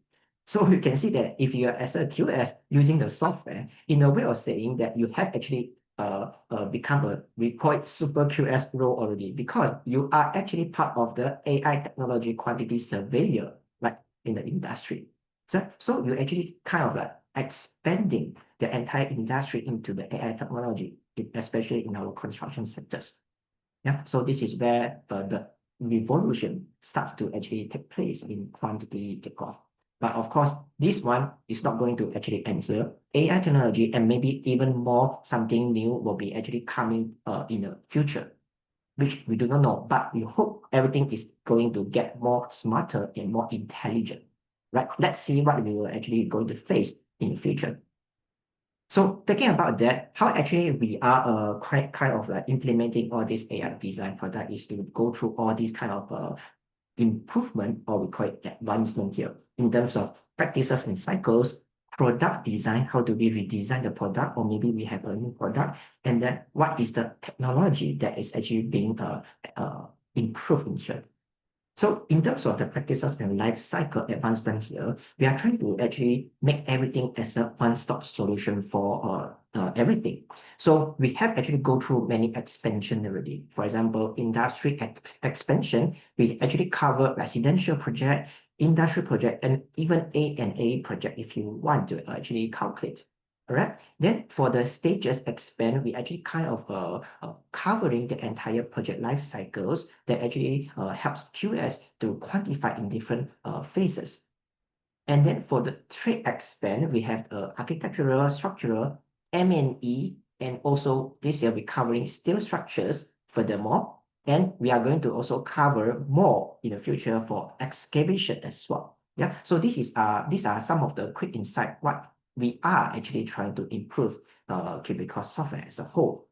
So you can see that if you are as a QS using the software, in a way of saying that you have actually become a, we call it super QS role already, because you are actually part of the AI technology quantity surveyor, right, in the industry. So you actually kind of like expanding the entire industry into the AI technology, especially in our construction sectors. Yeah, so this is where the revolution starts to actually take place in quantity takeoff. But of course, this one is not going to actually end here. AI technology and maybe even more something new will be actually coming in the future, which we do not know. But we hope everything is going to get more smarter and more intelligent. Right? Let's see what we will actually going to face in the future. So thinking about that, how actually we are quite kind of like implementing all this AI design product is to go through all these kind of improvement, or we call it advancement here, in terms of practices and cycles, product design, how do we redesign the product, or maybe we have a new product, and then what is the technology that is actually being improved in here. So in terms of the practices and life cycle advancement here, we are trying to actually make everything as a one-stop solution for everything. So we have actually go through many expansion already. For example, industry expansion, we actually cover residential project, industrial project, and even A&A project if you want to actually calculate. All right. Then for the stages expand, we actually kind of covering the entire project life cycles that actually helps QS to quantify in different phases. And then for the trade expand, we have architectural, structural, M&E, and also this year we're covering steel structures furthermore. And we are going to also cover more in the future for excavation as well. Yeah. So these are some of the quick insight what we are actually trying to improve Cubicost software as a whole.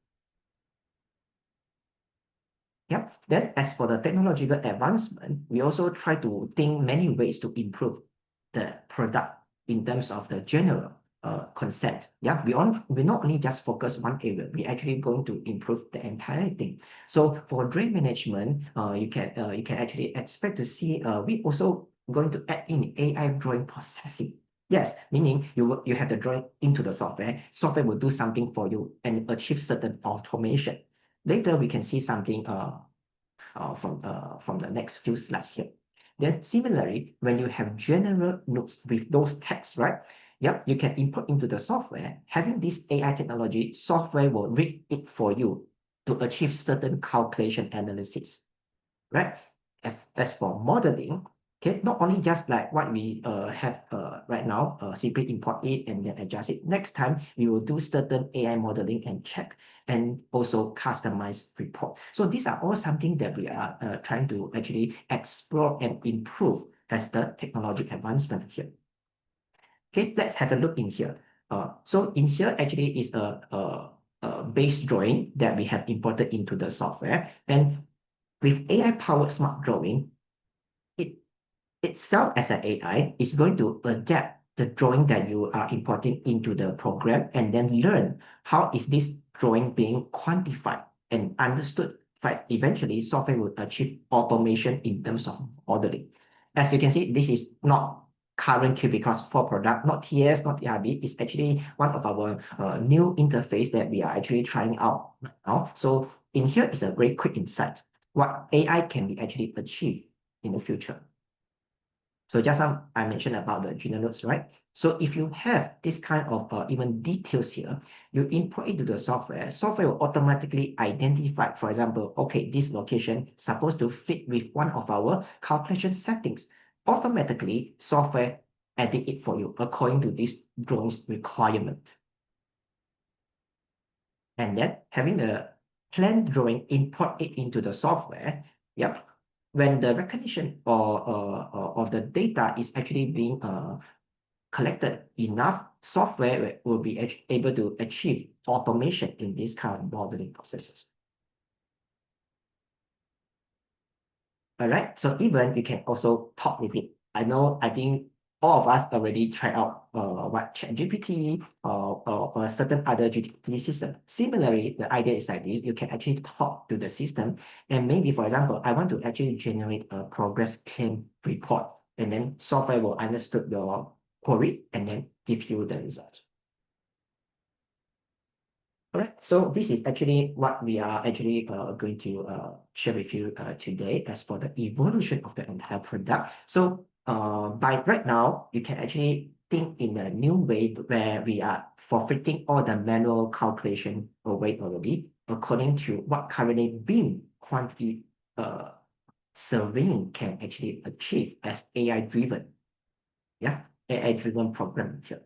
Yep. Then as for the technological advancement, we also try to think many ways to improve the product in terms of the general concept. Yeah, we not only just focus one area, we actually going to improve the entire thing. So for drain management, you can actually expect to see we also going to add in AI drawing processing. Yes, meaning you have the drawing into the software. Software will do something for you and achieve certain automation. Later, we can see something from the next few slides here. Then similarly, when you have general notes with those texts, right? Yep, you can input into the software. Having this AI technology, software will read it for you to achieve certain calculation analysis, right? As for modeling, okay, not only just like what we have right now, simply import it and then adjust it. Next time, we will do certain AI modeling and check and also customize report. So these are all something that we are trying to actually explore and improve as the technology advancement here. Okay, let's have a look in here. So in here actually is a base drawing that we have imported into the software. And with AI-powered smart drawing, it itself as an AI is going to adapt the drawing that you are importing into the program and then learn how is this drawing being quantified and understood. But eventually, software will achieve automation in terms of modeling. As you can see, this is not current Cubicost 4 product, not TS, not TRB. It's actually one of our new interface that we are actually trying out right now. So in here is a very quick insight what AI can be actually achieved in the future. So just now I mentioned about the general notes, right? So if you have this kind of even details here, you input into the software, software will automatically identify, for example, okay, this location supposed to fit with one of our calculation settings. Automatically, software edit it for you according to this drawing's requirement. And then having the plan drawing, import it into the software. Yep. When the recognition of the data is actually being collected enough, software will be able to achieve automation in this kind of modeling processes. All right. So even you can also talk with it. I think all of us already tried out what ChatGPT or certain other GPT system. Similarly, the idea is like this: you can actually talk to the system, and maybe, for example, I want to actually generate a progress claim report, and then software will understand your query and then give you the result. Alright, so this is actually what we are actually going to share with you today as for the evolution of the entire product. So by right now, you can actually think in a new way where we are forfeiting all the manual calculation away already, according to what currently being quantity surveying can actually achieve as AI-driven. Yeah, AI-driven program here.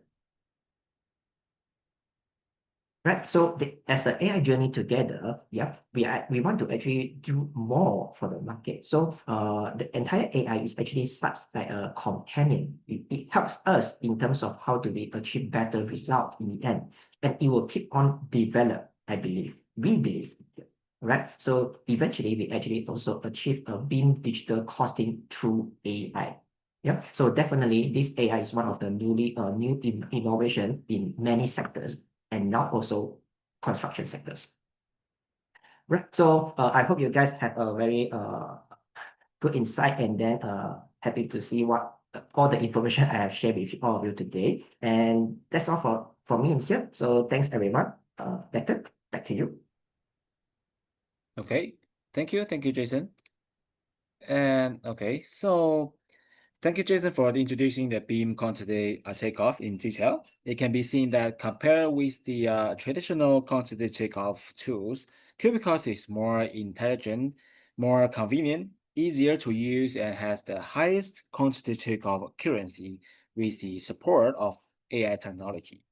Right. So as an AI journey together, yeah, we want to actually do more for the market. So the entire AI is actually such like a companion. It helps us in terms of how do we achieve better result in the end, and it will keep on develop. I believe we believe. Right. So eventually, we actually also achieve a BIM digital costing through AI. Yeah, so definitely this AI is one of the new innovation in many sectors and now also construction sectors. Right. So I hope you guys have a very good insight and then happy to see what all the information I have shared with all of you today. And that's all for me in here. So thanks everyone. Doctor, back to you. Okay, thank you, Jason. And okay, so thank you, Jason, for introducing the beam quantity takeoff in detail. It can be seen that compared with the traditional quantity takeoff tools, Cubicost is more intelligent, more convenient, easier to use, and has the highest quantity takeoff accuracy with the support of AI technology.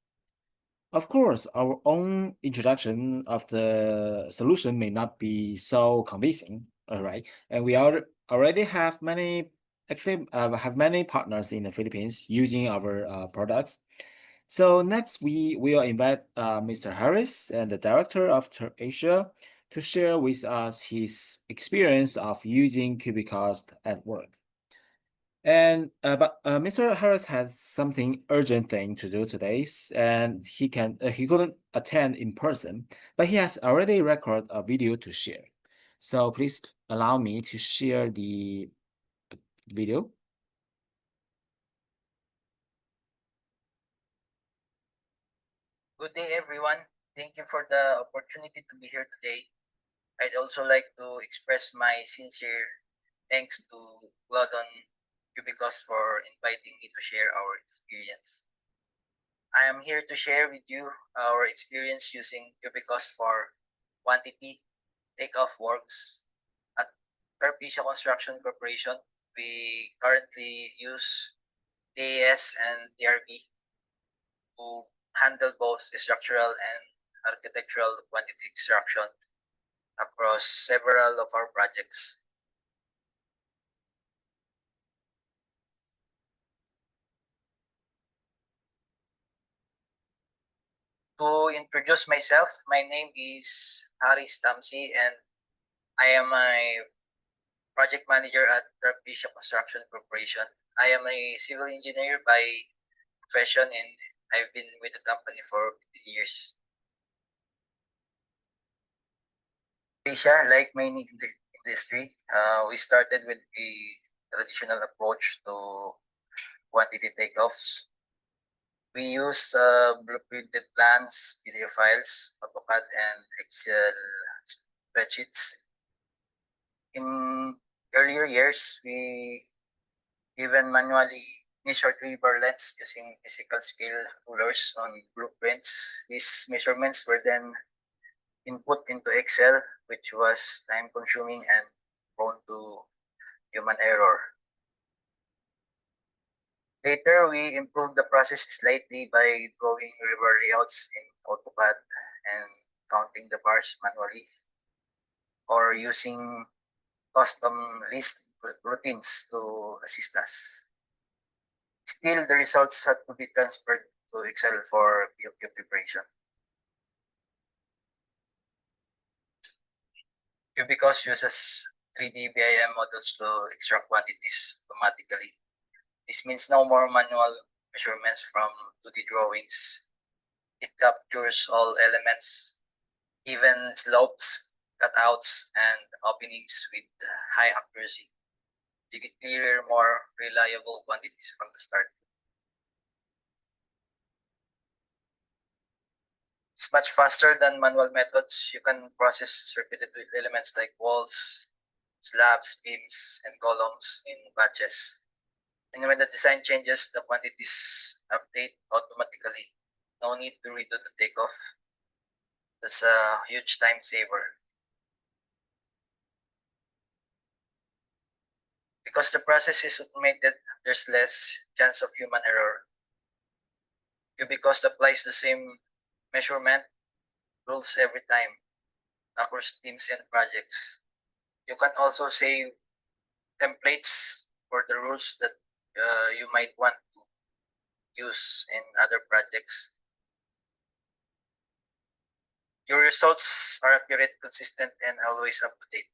Of course, our own introduction of the solution may not be so convincing, all right? And we already have many, actually have many partners in the Philippines using our products. So next, we will invite Mr. Harris and the director of Asia to share with us his experience of using Cubicost at work. And but Mr. Harris has something urgent thing to do today, and he couldn't attend in person, but he has already recorded a video to share. So please allow me to share the video. Good day, everyone. Thank you for the opportunity to be here today. I'd also like to express my sincere thanks to Glodon Cubicost for inviting me to share our experience. I am here to share with you our experience using Cubicost for quantity takeoff works. At Carpecia Construction Corporation, we currently use AES and DRB to handle both structural and architectural quantity extraction across several of our projects. To introduce myself, my name is Haris Tamsi and I am a project manager at Carpecia Construction Corporation. I am a civil engineer by profession and I've been with the company for 15 years. Asia, like many in the industry, we started with a traditional approach to quantity takeoffs. We use blueprinted plans, video files, AutoCAD, and Excel spreadsheets. In earlier years, we even manually measured rebar lengths using physical scale rulers on blueprints. These measurements were then input into Excel, which was time-consuming and prone to human error. Later, we improved the process slightly by drawing river layouts in AutoCAD and counting the bars manually, or using custom list routines to assist us. Still, the results had to be transferred to Excel for POQ preparation. Cubicost uses 3D BIM models to extract quantities automatically. This means no more manual measurements from 2D drawings. It captures all elements, even slopes, cutouts, and openings with high accuracy. You get clearer, more reliable quantities from the start. It's much faster than manual methods. You can process repeated elements like walls, slabs, beams, and columns in batches. And when the design changes, the quantities update automatically. No need to redo the takeoff. That's a huge time saver. Because the process is automated, there's less chance of human error. Cubicost applies the same measurement rules every time across teams and projects. You can also save templates for the rules that you might want to use in other projects. Your results are accurate, consistent, and always up to date.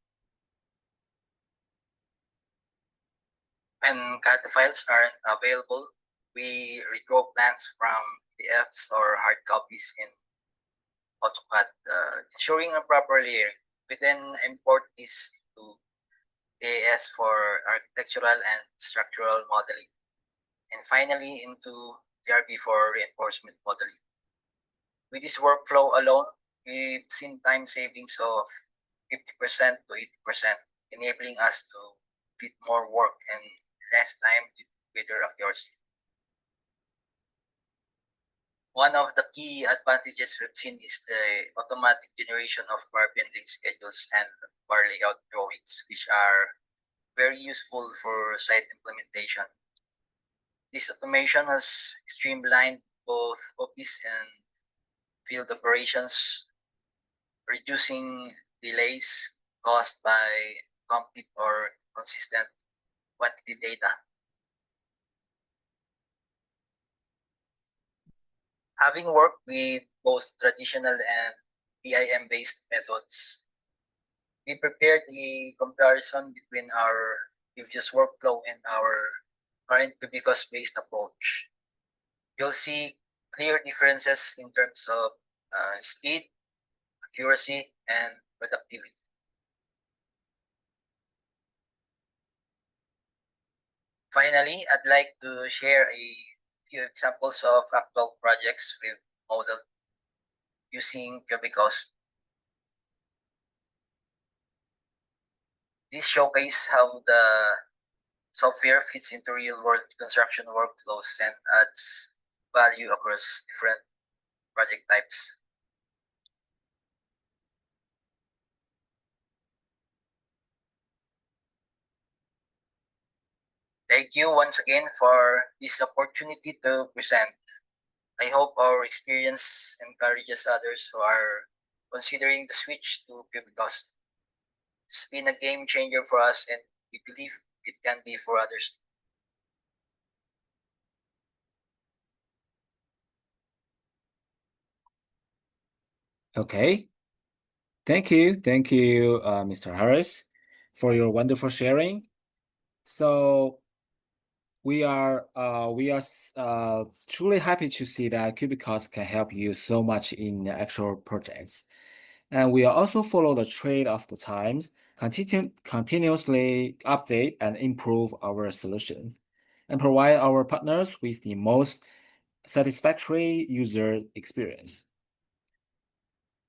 When CAD files aren't available, we redraw plans from PDFs or hard copies in AutoCAD, ensuring a proper layering. We then import this to AES for architectural and structural modeling, and finally into GRB for reinforcement modeling. With this workflow alone, we've seen time savings of 50% to 80%, enabling us to fit more work and less time with greater accuracy. One of the key advantages we've seen is the automatic generation of bar bending schedules and bar layout drawings, which are very useful for site implementation. This automation has streamlined both office and field operations, reducing delays caused by complete or consistent quantity data. Having worked with both traditional and BIM-based methods, we prepared a comparison between our previous workflow and our current Cubicost-based approach. You'll see clear differences in terms of speed, accuracy, and productivity. Finally, I'd like to share a few examples of actual projects we've modeled using Cubicost. This showcases how the software fits into real-world construction workflows and adds value across different project types. Thank you once again for this opportunity to present. I hope our experience encourages others who are considering the switch to Cubicost. It's been a game changer for us, and we believe it can be for others. Okay. Thank you, Mr. Harris, for your wonderful sharing. So we are truly happy to see that Cubicost can help you so much in the actual projects. And we also follow the trend of the times, continuously update and improve our solutions, and provide our partners with the most satisfactory user experience.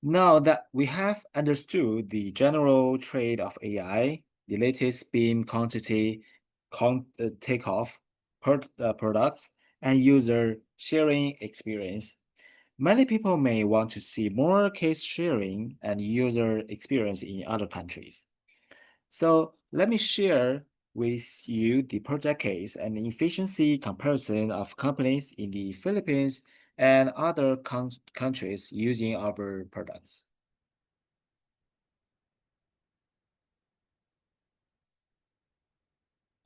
Now that we have understood the general trade of AI, the latest beam quantity takeoff products, and user sharing experience, many people may want to see more case sharing and user experience in other countries. So let me share with you the project case and efficiency comparison of companies in the Philippines and other countries using our products.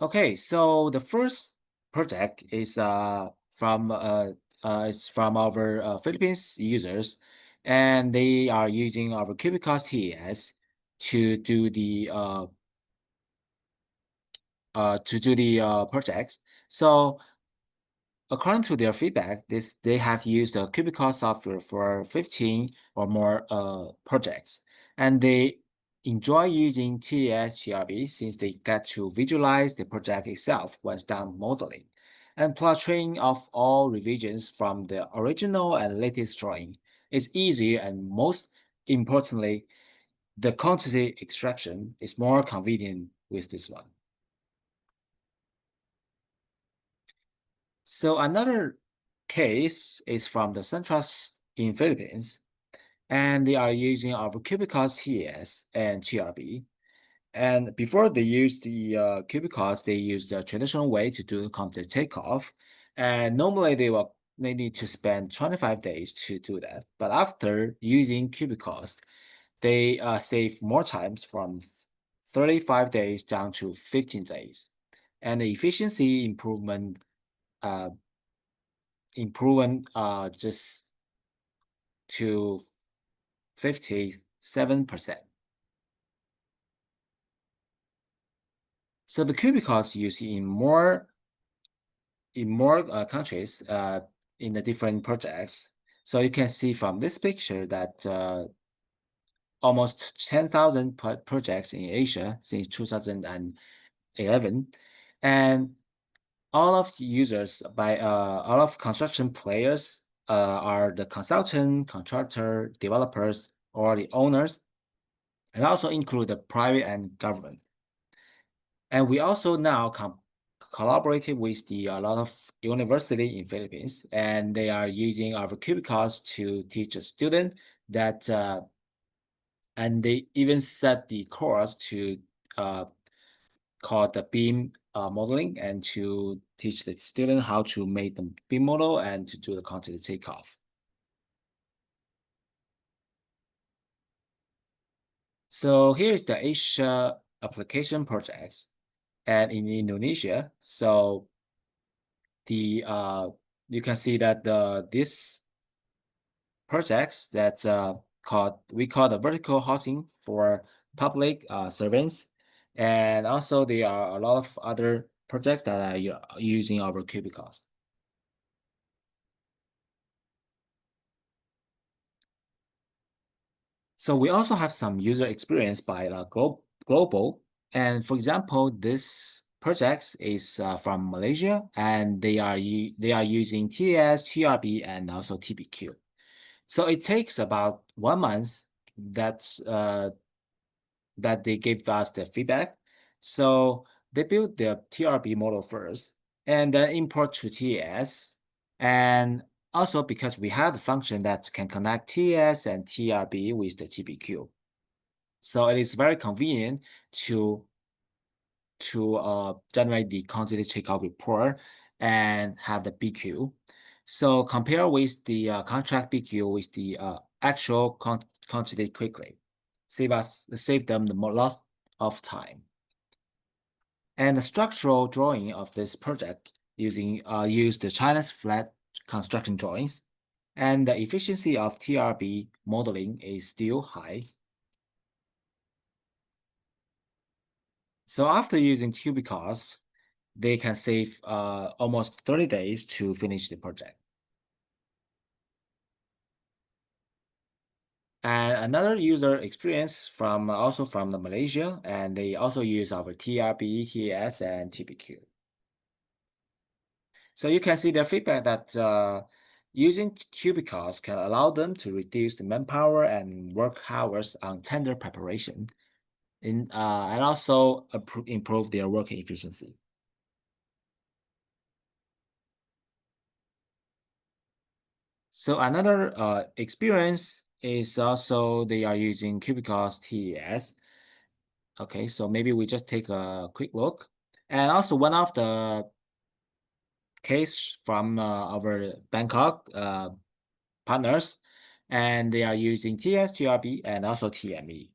Okay, so the first project is from our Philippines users, and they are using our Cubicost TES to do the projects. So according to their feedback, they have used the Cubicost software for 15 or more projects, and they enjoy using TSGRB since they get to visualize the project itself once done modeling, and plus training of all revisions from the original and latest drawing is easier, and most importantly, the quantity extraction is more convenient with this one. So another case is from the Centras in Philippines, and they are using our Cubicost TS and GRB. And before they use the Cubicost, they use the traditional way to do the complete takeoff. And normally they need to spend 25 days to do that. But after using Cubicost, they save more times from 35 days down to 15 days. And the efficiency improvement just to 57%. So the Cubicost used in more countries in the different projects. So you can see from this picture that almost 10,000 projects in Asia since 2011, and all of users by all of construction players are the consultant, contractor, developers, or the owners, and also include the private and government. And we also now collaborated with a lot of university in Philippines, and they are using our Cubicost to teach a student that, and they even set the course to called the beam modeling, and to teach the student how to make the beam model and to do the content takeoff. So here's the Asia application projects, and in Indonesia, so the you can see that this projects that's we call the vertical housing for public servants, and also there are a lot of other projects that are using our Cubicost. So we also have some user experience by global, and for example, this project is from Malaysia, and they are using TS, TRB, and also TBQ. So it takes about 1 month that they give us the feedback. So they build the TRB model first and then import to TS. And also because we have the function that can connect TS and TRB with the TBQ. So it is very convenient to generate the quantity checkout report and have the BQ. So compare with the contract BQ with the actual quantity quickly. Save them the loss of time. And the structural drawing of this project use the China's flat construction drawings, and the efficiency of TRB modeling is still high. So after using Cubicost, they can save almost 30 days to finish the project. And another user experience also from Malaysia, and they also use our TRB, TS, and TBQ. So you can see their feedback that using Cubicost can allow them to reduce the manpower and work hours on tender preparation, and also improve their working efficiency. So another experience is also they are using Cubicost TES. Okay, so maybe we just take a quick look. And also one of the case from our Bangkok partners, and they are using TS, TRB, and also TME.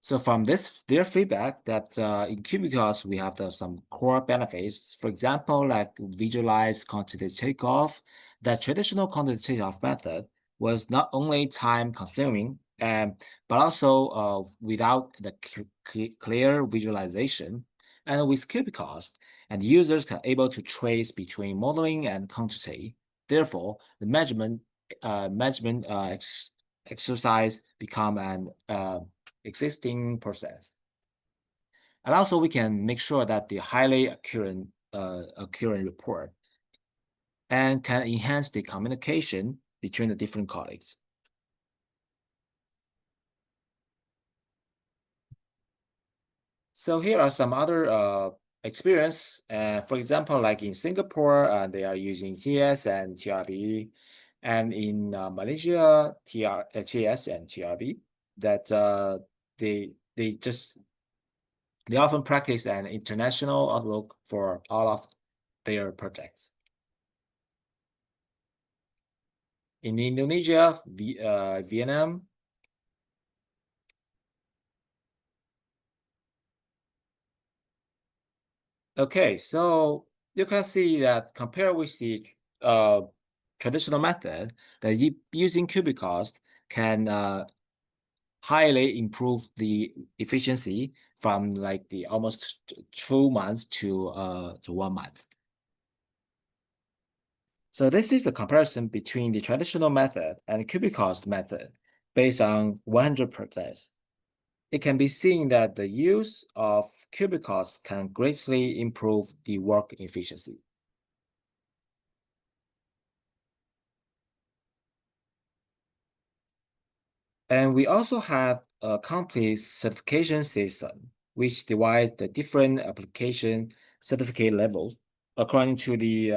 So from their feedback that in Cubicost, we have some core benefits. For example, like visualize quantity takeoff. The traditional quantity takeoff method was not only time consuming, but also without the clear visualization. And with Cubicost, and users can able to trace between modeling and quantity. Therefore, the measurement exercise become an existing process. And also we can make sure that the highly accurate report and can enhance the communication between the different colleagues. So here are some other experience. For example, like in Singapore, they are using TS and TRB, and in Malaysia, TS and TRB. That they often practice an international outlook for all of their projects. In Indonesia, Vietnam, okay, so you can see that compared with the traditional method, that using Cubicost can highly improve the efficiency from like the almost 2 months to 1 month. So this is a comparison between the traditional method and Cubicost method based on 100%. It can be seen that the use of Cubicost can greatly improve the work efficiency. And we also have a complete certification system, which divides the different application certificate levels according to the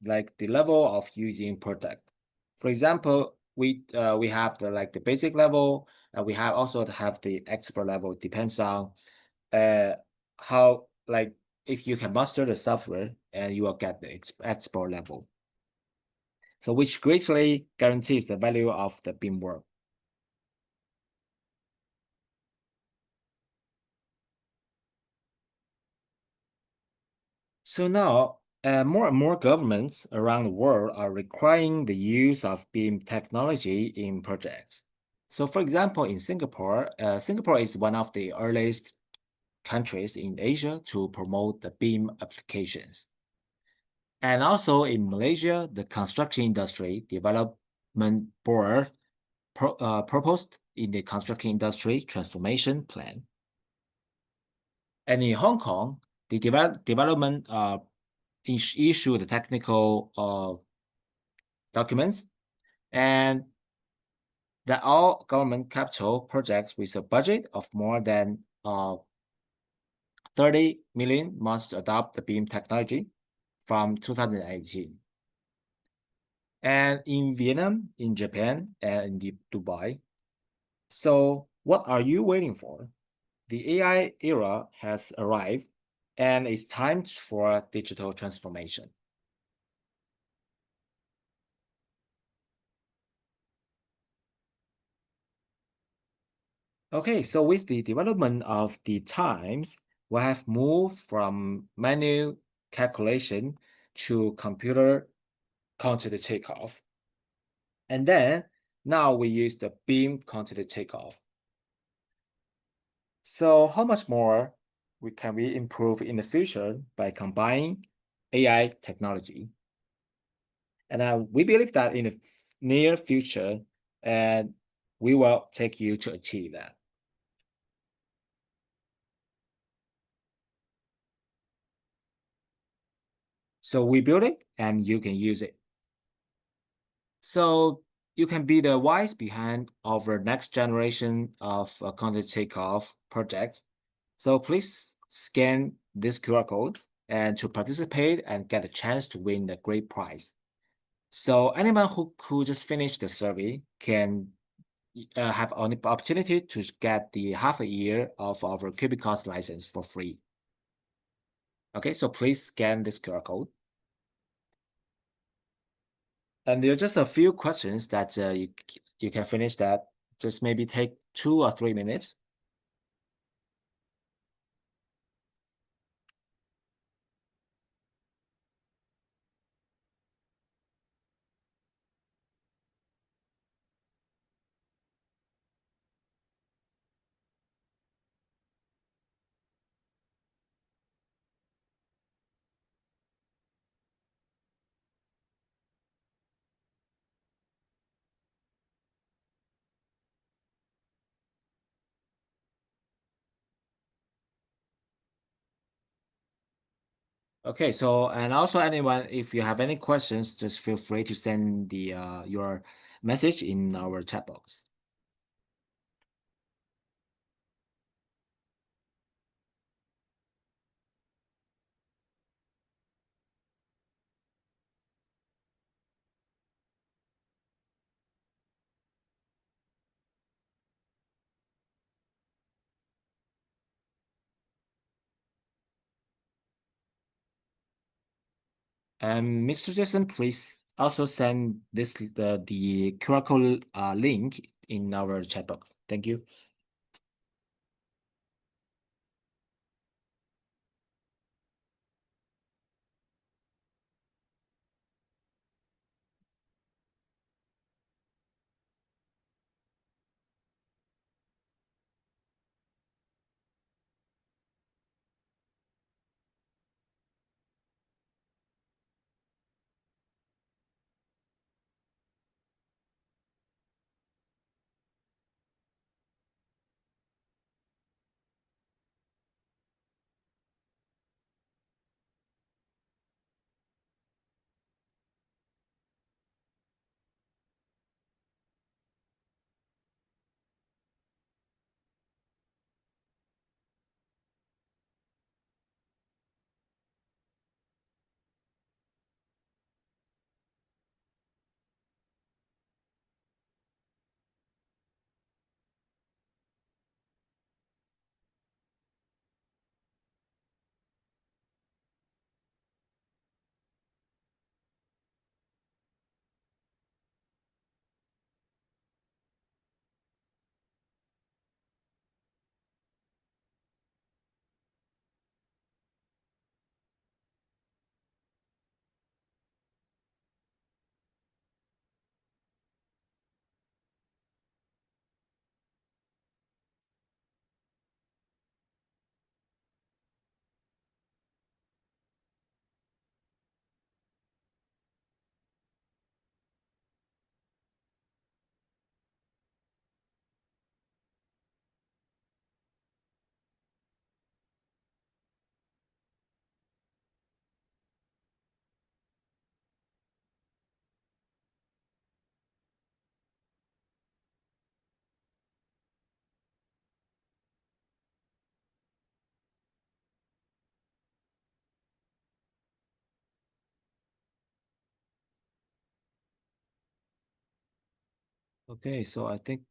like the level of using product. For example, we have the basic level, and we have also have the expert level. Depends on how like if you can master the software, and you will get the expert level. So which greatly guarantees the value of the BIM work. So now, more and more governments around the world are requiring the use of BIM technology in projects. So for example, in Singapore, Singapore is one of the earliest countries in Asia to promote the BIM applications. And also in Malaysia, the Construction Industry Development Board proposed in the Construction Industry Transformation Plan. And in Hong Kong, the development issue the technical documents, and that all government capital projects with a budget of more than 30 million must adopt the BIM technology from 2018. And in Vietnam, in Japan, and in Dubai. So what are you waiting for? The AI era has arrived, and it's time for digital transformation. Okay, so with the development of the times, we have moved from manual calculation to computer counted takeoff. And then now we use the beam counted takeoff. So how much more can we improve in the future by combining AI technology? And we believe that in the near future, and we will take you to achieve that. So we build it and you can use it. So you can be the wise behind our next generation of content takeoff projects. So please scan this QR code and to participate and get a chance to win the great prize. So anyone who just finished the survey can have an opportunity to get the half a year of our Cubicost license for free. Okay, so please scan this QR code. And there are just a few questions that you can finish that. Just maybe take 2 or 3 minutes. Okay, so and also anyone, if you have any questions, just feel free to send the your message in our chat box. And Mr. Jason, please also send this the QR code link in our chat box. Thank you. Okay, so I think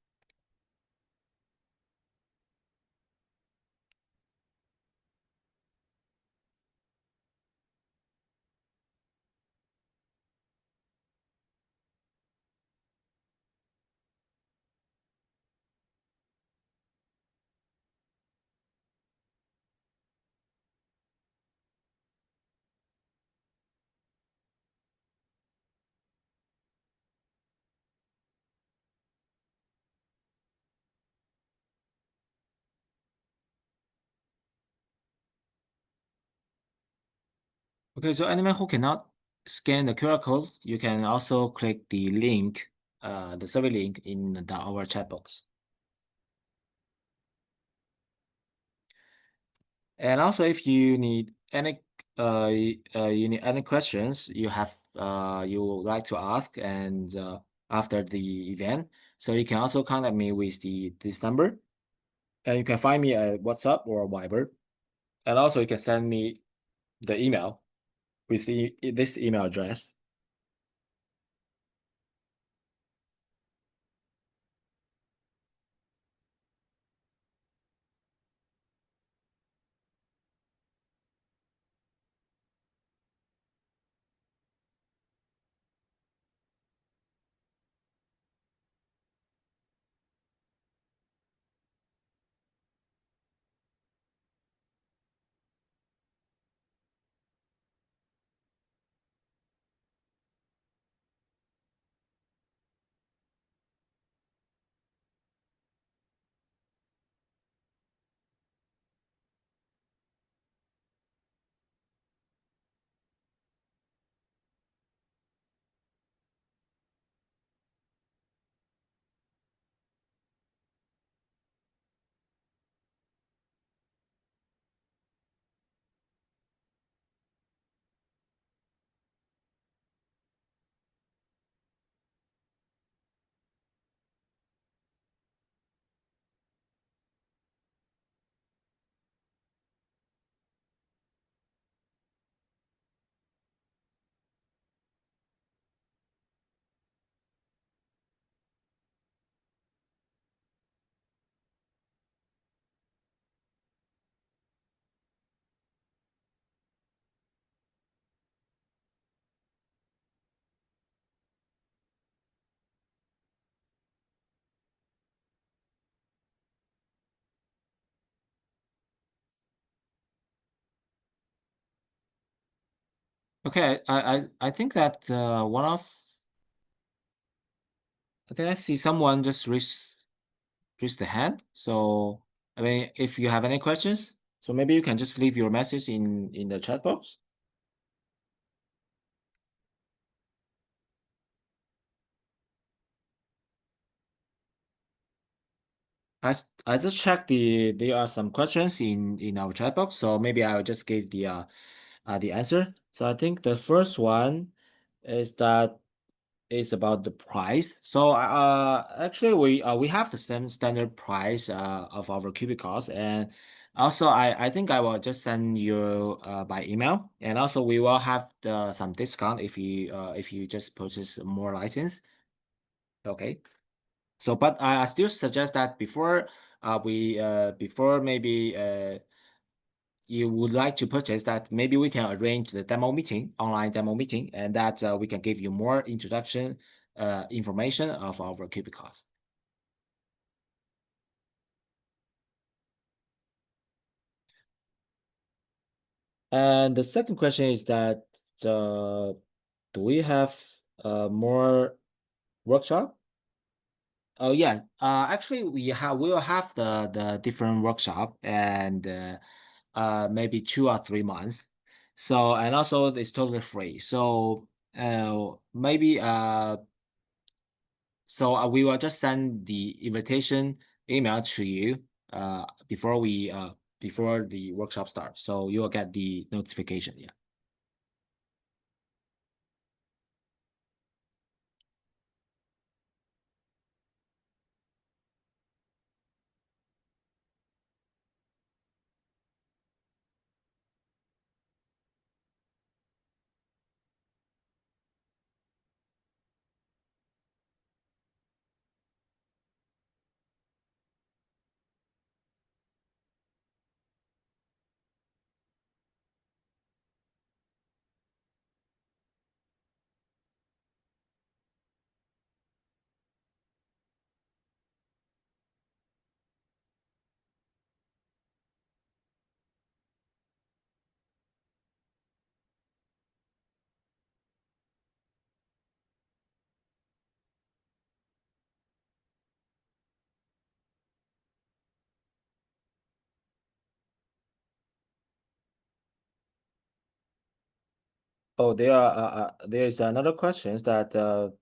okay, so anyone who cannot scan the QR code, you can also click the link, the survey link in our chat box. And also, if you need any questions you would like to ask, and after the event, so you can also contact me with this number, and you can find me at WhatsApp or Viber, and also you can send me the email with this email address. Okay, I think that I think I see someone just raise the hand. So I mean, if you have any questions, so maybe you can just leave your message in the chat box. I just checked there are some questions in our chat box, so maybe I'll just give the answer. So I think the first one is that is about the price. So actually we have the same standard price of our Cubicost, and also I think I will just send you by email, and also we will have some discount if you just purchase more license. Okay. So, but I still suggest that before maybe you would like to purchase that, maybe we can arrange the online demo meeting, and that we can give you more introduction information of our Cubicost. And the second question is that do we have more workshop? Oh yeah, actually we will have the different workshop, and maybe 2 or 3 months. So, and also it's totally free. So maybe we will just send the invitation email to you before the workshop starts. So you will get the notification. Yeah. Oh, there is another question that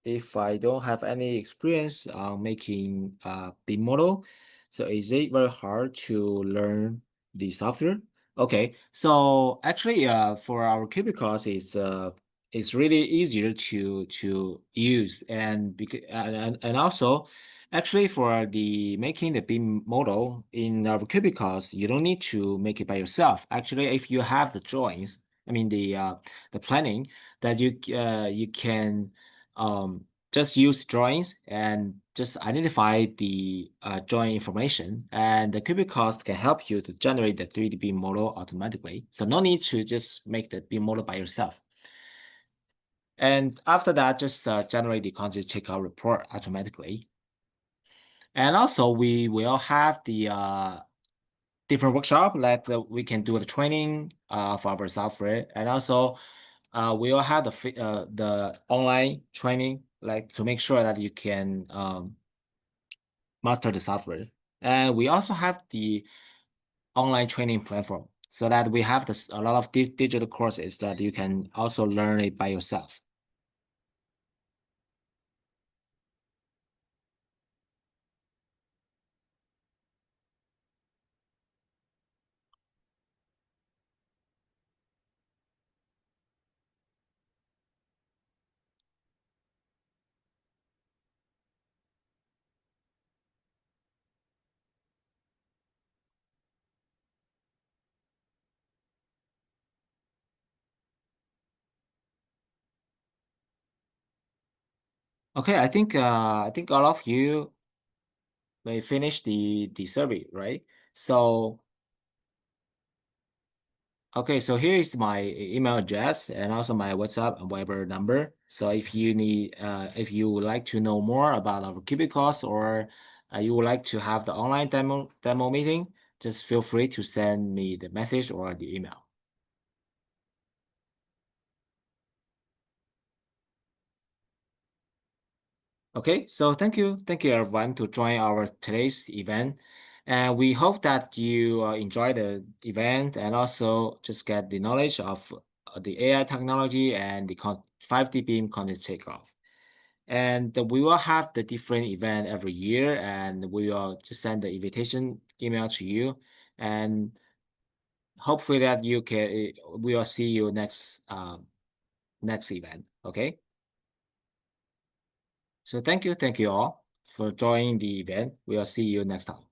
if I don't have any experience on making a BIM model, so is it very hard to learn the software? Okay, so actually, for our Cubicost, it's really easier to use, and because and also, actually, for the making the BIM model in our Cubicost, you don't need to make it by yourself. Actually, if you have the drawings, I mean the planning, that you can just use drawings and just identify the drawing information, and the Cubicost can help you to generate the 3D BIM model automatically. So no need to just make the BIM model by yourself. And after that, just generate the content checkout report automatically. And also, we will have the different workshop like we can do the training for our software, and also we will have the online training like to make sure that you can master the software. And we also have the online training platform so that we have a lot of digital courses that you can also learn it by yourself. Okay, I think all of you may finish the survey, right? So okay, so here is my email address and also my WhatsApp and Viber number. So if you would like to know more about our Cubicost, or you would like to have the online demo meeting, just feel free to send me the message or the email. Okay, so thank you everyone to join our today's event, and we hope that you enjoy the event and also just get the knowledge of the AI technology and the 5D beam content takeoff. And we will have the different event every year, and we will just send the invitation email to you, and hopefully that we will see you next event. Okay. So thank you all for joining the event. We'll see you next time.